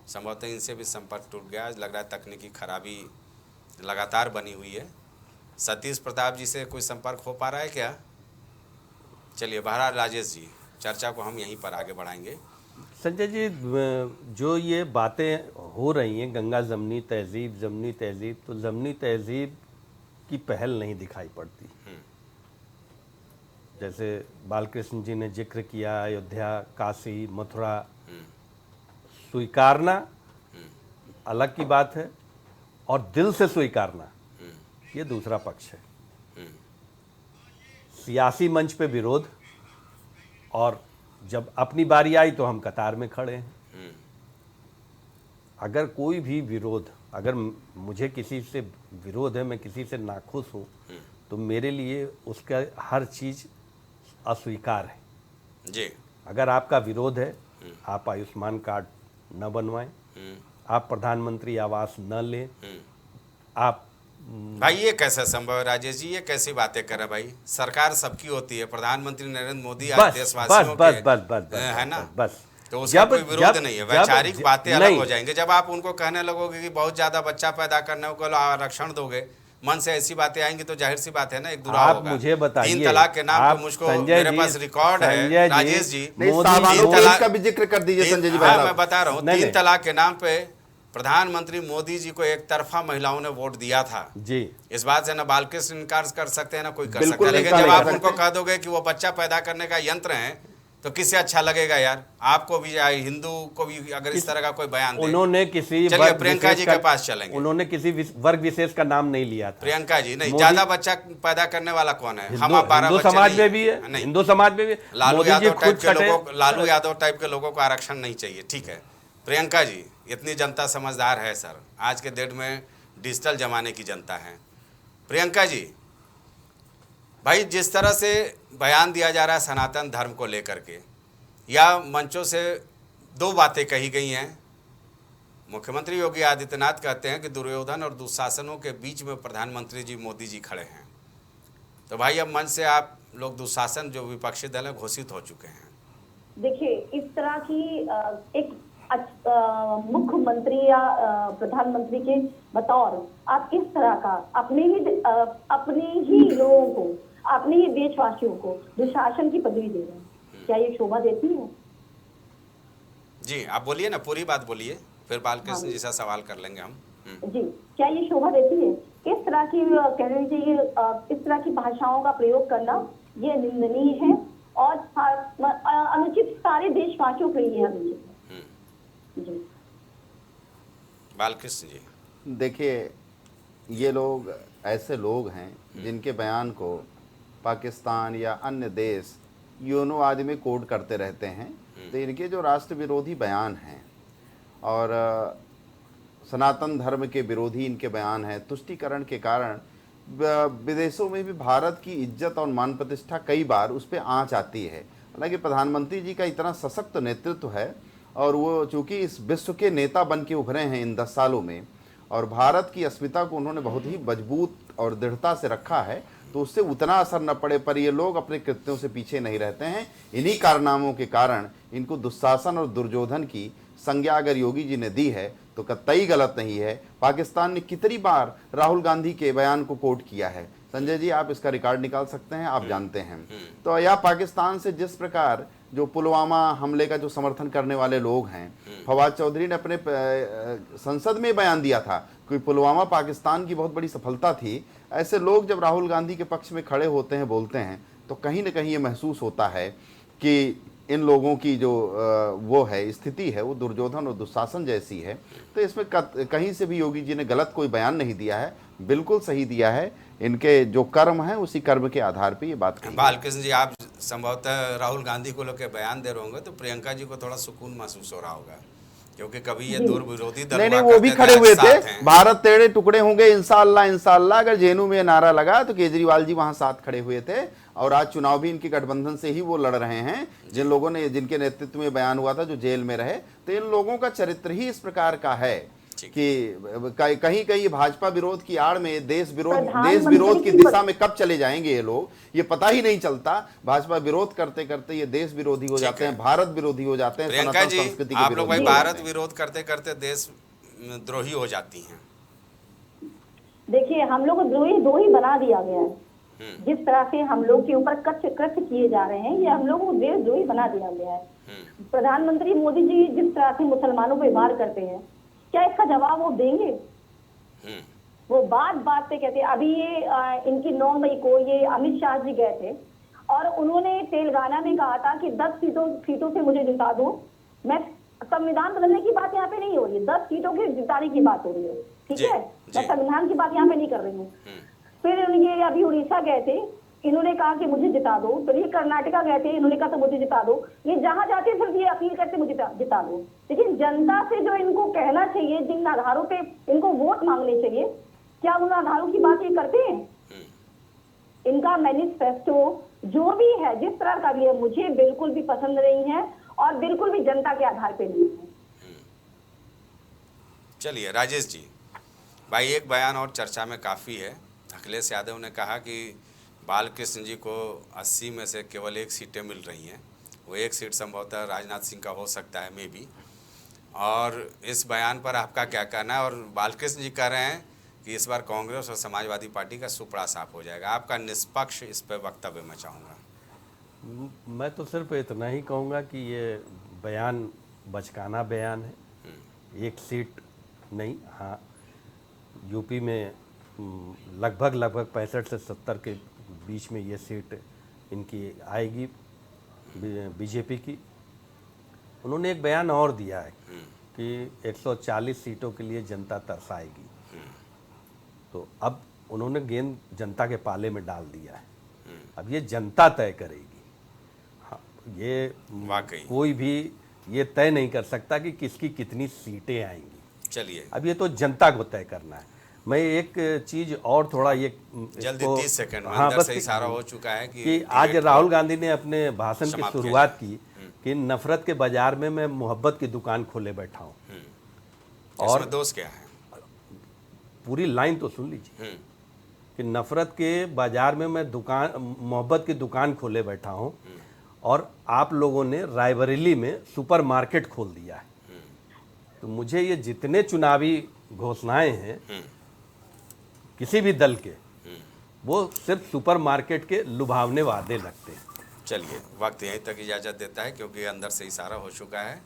संभवतः इनसे भी संपर्क टूट गया। लग रहा है तकनीकी खराबी लगातार बनी हुई है। सतीश प्रताप जी से कोई संपर्क हो पा रहा है क्या? चलिए बहरहाल राजेश जी, चर्चा को हम यहीं पर आगे बढ़ाएंगे। संजय जी, जो ये बातें हो रही हैं गंगा जमनी तहजीब, तो जमनी तहजीब की पहल नहीं दिखाई पड़ती। जैसे बालकृष्ण जी ने जिक्र किया, अयोध्या, काशी, मथुरा, स्वीकारना अलग की बात है और दिल से स्वीकारना ये दूसरा पक्ष है। सियासी मंच पे विरोध, और जब अपनी बारी आई तो हम कतार में खड़े हैं। अगर कोई भी विरोध, अगर मुझे किसी से विरोध है, मैं किसी से नाखुश हूँ, तो मेरे लिए उसका हर चीज़ अस्वीकार है जी। अगर आपका विरोध है, आप आयुष्मान कार्ड न बनवाएं, आप प्रधानमंत्री आवास न लें, आप भाई ये कैसा संभव है राजेश जी? ये कैसी बातें कर रहे भाई? सरकार सबकी होती है, प्रधानमंत्री नरेंद्र मोदी आज देशवासियों के है ना, बस तो उसका कोई विरोध नहीं है। वैचारिक बातें अलग हो जाएंगे जब आप उनको कहने लगोगे कि बहुत ज्यादा बच्चा पैदा करने को आरक्षण दोगे, मन से ऐसी बातें आएंगी तो जाहिर सी बात है ना एक दुराव होगा। मुझे बताइए, 3 तलाक के नाम पे मुझको, मेरे पास रिकॉर्ड है राजेश जी, 3 तलाक का भी जिक्र कर दीजिए संजय जी। मैं बता रहा हूँ, 3 तलाक के नाम पे प्रधानमंत्री मोदी जी को एक तरफा महिलाओं ने वोट दिया था जी। इस बात से ना बालकृष्ण इनकार कर सकते हैं ना कोई कर सकता है, लेकिन जब आप उनको कह दोगे कि वो बच्चा पैदा करने का यंत्र है तो किससे अच्छा लगेगा यार? आपको भी, हिंदू को भी अगर इस तरह का कोई बयान दे। उन्होंने किसी, चलिए प्रियंका जी के पास चलेंगे। उन्होंने किसी वर्ग विशेष का नाम नहीं लिया था। प्रियंका जी नहीं, ज्यादा बच्चा पैदा करने वाला कौन है? हम 12 हिंदू समाज में भी है, हिंदू समाज में भी। लालू यादव टाइप के लोगों को आरक्षण नहीं चाहिए, ठीक है। प्रियंका जी, इतनी जनता समझदार है सर, आज के डेट में डिजिटल जमाने की जनता है। प्रियंका जी भाई, जिस तरह से बयान दिया जा रहा है सनातन धर्म को लेकर के, या मंचों से 2 बातें कही गई हैं। मुख्यमंत्री योगी आदित्यनाथ कहते हैं कि दुर्योधन और दुशासनों के बीच में प्रधानमंत्री जी मोदी जी खड़े हैं। तो भाई अब मंच से आप लोग दुशासन जो विपक्षी दल है घोषित हो चुके हैं। देखिए, इस तरह की एक मुख्यमंत्री या प्रधानमंत्री के बतौर आप इस तरह का अपने ही लोगों को, अपने ही देशवासियों को दुशासन की पदवी दे रहे हैं, क्या ये शोभा देती है? जी आप बोलिए ना, पूरी बात बोलिए, फिर बालकृष्ण जी से सवाल कर लेंगे हम। जी, क्या ये शोभा देती है? इस तरह की कह लीजिए इस तरह की भाषाओं का प्रयोग करना ये निंदनीय है और अनुचित सारे देशवासियों के लिए अनुचित है। जी बालकृष्ण जी, देखिए, ये लोग ऐसे लोग हैं जिनके बयान को पाकिस्तान या अन्य देश यूनो आदि में कोड करते रहते हैं। तो इनके जो राष्ट्र विरोधी बयान हैं और सनातन धर्म के विरोधी इनके बयान हैं। तुष्टीकरण के कारण विदेशों में भी भारत की इज्जत और मान प्रतिष्ठा कई बार उस पर आंच आती है। हालांकि प्रधानमंत्री जी का इतना सशक्त नेतृत्व है और वो चूंकि इस विश्व के नेता बन के उभरे हैं इन 10 सालों में, और भारत की अस्मिता को उन्होंने बहुत ही मजबूत और दृढ़ता से रखा है, तो उससे उतना असर न पड़े, पर ये लोग अपने कृत्यों से पीछे नहीं रहते हैं। इन्हीं कारनामों के कारण इनको दुशासन और दुर्योधन की संज्ञा अगर योगी जी ने दी है तो कतई गलत नहीं है। पाकिस्तान ने कितनी बार राहुल गांधी के बयान को कोट किया है, संजय जी आप इसका रिकॉर्ड निकाल सकते हैं, आप जानते हैं। तो यह पाकिस्तान से जिस प्रकार जो पुलवामा हमले का जो समर्थन करने वाले लोग हैं, फवाद चौधरी ने अपने संसद में बयान दिया था कि पुलवामा पाकिस्तान की बहुत बड़ी सफलता थी। ऐसे लोग जब राहुल गांधी के पक्ष में खड़े होते हैं, बोलते हैं, तो कहीं ना कहीं ये महसूस होता है कि इन लोगों की जो वो है स्थिति है वो दुर्योधन और दुशासन जैसी है। तो इसमें कहीं से भी योगी जी ने गलत कोई बयान नहीं दिया है, बिल्कुल सही दिया है। इनके जो कर्म है उसी कर्म के आधार पे ये बात कही। बालकृष्ण जी, आप संभवतः राहुल गांधी को लोग के बयान दे रहे होंगे तो प्रियंका जी को थोड़ा सुकून महसूस हो रहा होगा, क्योंकि कभी ये दूर विरोधी दल नहीं, वो भी खड़े हुए थे, भारत तेरे टुकड़े होंगे इंशाअल्लाह इंशाअल्लाह। अगर जेएनयू में नारा लगा तो केजरीवाल जी वहां साथ खड़े हुए थे, और आज चुनाव भी इनके गठबंधन से ही वो लड़ रहे हैं। जिन लोगों ने, जिनके नेतृत्व में बयान हुआ था, जो जेल में रहे, तो इन लोगों का चरित्र ही इस प्रकार का है कि कहीं कहीं भाजपा विरोध की आड़ में देश विरोध की दिशा में कब चले जाएंगे ये लोग, ये पता ही नहीं चलता। भाजपा विरोध करते करते ये देश विरोधी हो जाते हैं, भारत विरोधी हो जाते हैं, प्रियंका जी आप लोग भाई भारत विरोध करते करते देश द्रोही हो जाती हैं। देखिए, हम लोग को द्रोही बना दिया गया है। जिस तरह से हम लोग के ऊपर कृत्य किए जा रहे हैं, ये हम लोगों को देशद्रोही बना दिया गया है। प्रधानमंत्री मोदी जी जिस तरह से मुसलमानों पर वार करते हैं, क्या इसका जवाब वो देंगे? वो बात पे कहते हैं। अभी ये इनकी 9 मई को ये अमित शाह जी गए थे और उन्होंने तेलंगाना में कहा था कि 10 सीटों से मुझे जिता दो। मैं संविधान बदलने की बात यहाँ पे नहीं हो रही है, 10 सीटों के जिताने की बात हो रही है, ठीक है। मैं संविधान की बात यहाँ पे नहीं कर रही हूँ। फिर ये अभी उड़ीसा गए थे, इन्होंने कहा कि मुझे जिता दो। फिर ये कर्नाटका गए थे, इन्होंने कहा तो मुझे जिता दो। ये जहां जाते सिर्फ ये अपील करते मुझे जिता दो। लेकिन जनता से जो इनको कहना चाहिए, जिन आधारों पे इनको वोट मांगने चाहिए, क्या उन आधारों की बात ये करते हैं? इनका मैनिफेस्टो जो भी है, जिस तरह का भी है, मुझे बिल्कुल भी पसंद नहीं है और बिल्कुल भी जनता के आधार पे नहीं है। चलिए राजेश जी, भाई एक बयान और चर्चा में काफ़ी है। अखिलेश यादव ने कहा कि बालकृष्ण जी को 80 में से केवल 1 सीटें मिल रही हैं, वो 1 सीट संभवतः राजनाथ सिंह का हो सकता है, मे बी। और इस बयान पर आपका क्या कहना है? और बालकृष्ण जी कह रहे हैं कि इस बार कांग्रेस और समाजवादी पार्टी का सुपड़ा साफ हो जाएगा। आपका निष्पक्ष इस पर वक्तव्य मैं चाहूँगा। मैं तो सिर्फ इतना ही कहूँगा कि ये बयान बचकाना बयान है। 1 सीट नहीं, हाँ यूपी में लगभग 65 से 70 के बीच में ये सीट इनकी आएगी बीजेपी की। उन्होंने एक बयान और दिया है कि 140 सीटों के लिए जनता तरसाएगी। तो अब उन्होंने गेंद जनता के पाले में डाल दिया है, अब ये जनता तय करेगी। हाँ, ये वाकई कोई भी ये तय नहीं कर सकता कि किसकी कितनी सीटें आएंगी। चलिए, अब ये तो जनता को तय करना है। मैं एक चीज और थोड़ा ये जल्दी 30 सेकंड में हाँ, अंदर बस से इशारा हो चुका है कि आज राहुल गांधी ने अपने भाषण की शुरुआत की कि नफरत के बाजार में मैं मोहब्बत की दुकान खोले बैठा हूँ। और दोस्त क्या है, पूरी लाइन तो सुन लीजिए कि नफरत के बाजार में मैं मोहब्बत की दुकान खोले बैठा हूँ और आप लोगों ने रायबरेली में सुपरमार्केट खोल दिया है। तो मुझे ये जितने चुनावी घोषणाएं हैं किसी भी दल के, वो सिर्फ सुपरमार्केट के लुभावने वादे लगते हैं। चलिए, वक्त यहीं तक इजाज़त देता है क्योंकि अंदर से इशारा हो चुका है।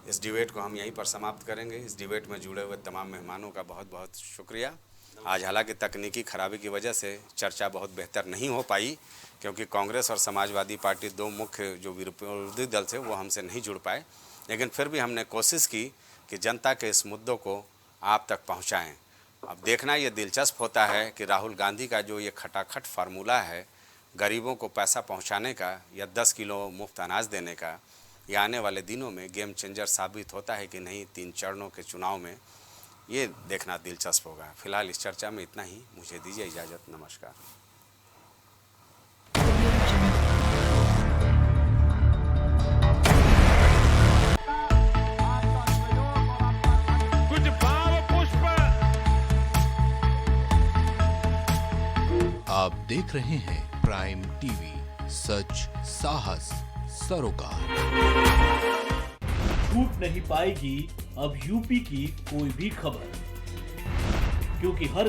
इस डिबेट को हम यहीं पर समाप्त करेंगे। इस डिबेट में जुड़े हुए तमाम मेहमानों का बहुत बहुत शुक्रिया। आज हालांकि तकनीकी खराबी की वजह से चर्चा बहुत बेहतर नहीं हो पाई, क्योंकि कांग्रेस और समाजवादी पार्टी 2 मुख्य जो विरोधी दल थे वो हमसे नहीं जुड़ पाए, लेकिन फिर भी हमने कोशिश की कि जनता के इस मुद्दों को आप तक पहुँचाएँ। अब देखना ये दिलचस्प होता है कि राहुल गांधी का जो ये खटाखट फार्मूला है गरीबों को पैसा पहुंचाने का या 10 किलो मुफ्त अनाज देने का, ये आने वाले दिनों में गेम चेंजर साबित होता है कि नहीं। 3 चरणों के चुनाव में ये देखना दिलचस्प होगा। फिलहाल इस चर्चा में इतना ही, मुझे दीजिए इजाज़त, नमस्कार। कुछ भाव पुष्प। आप देख रहे हैं प्राइम टीवी, सच साहस सरोकार। छूट नहीं पाएगी अब यूपी की कोई भी खबर, क्योंकि हर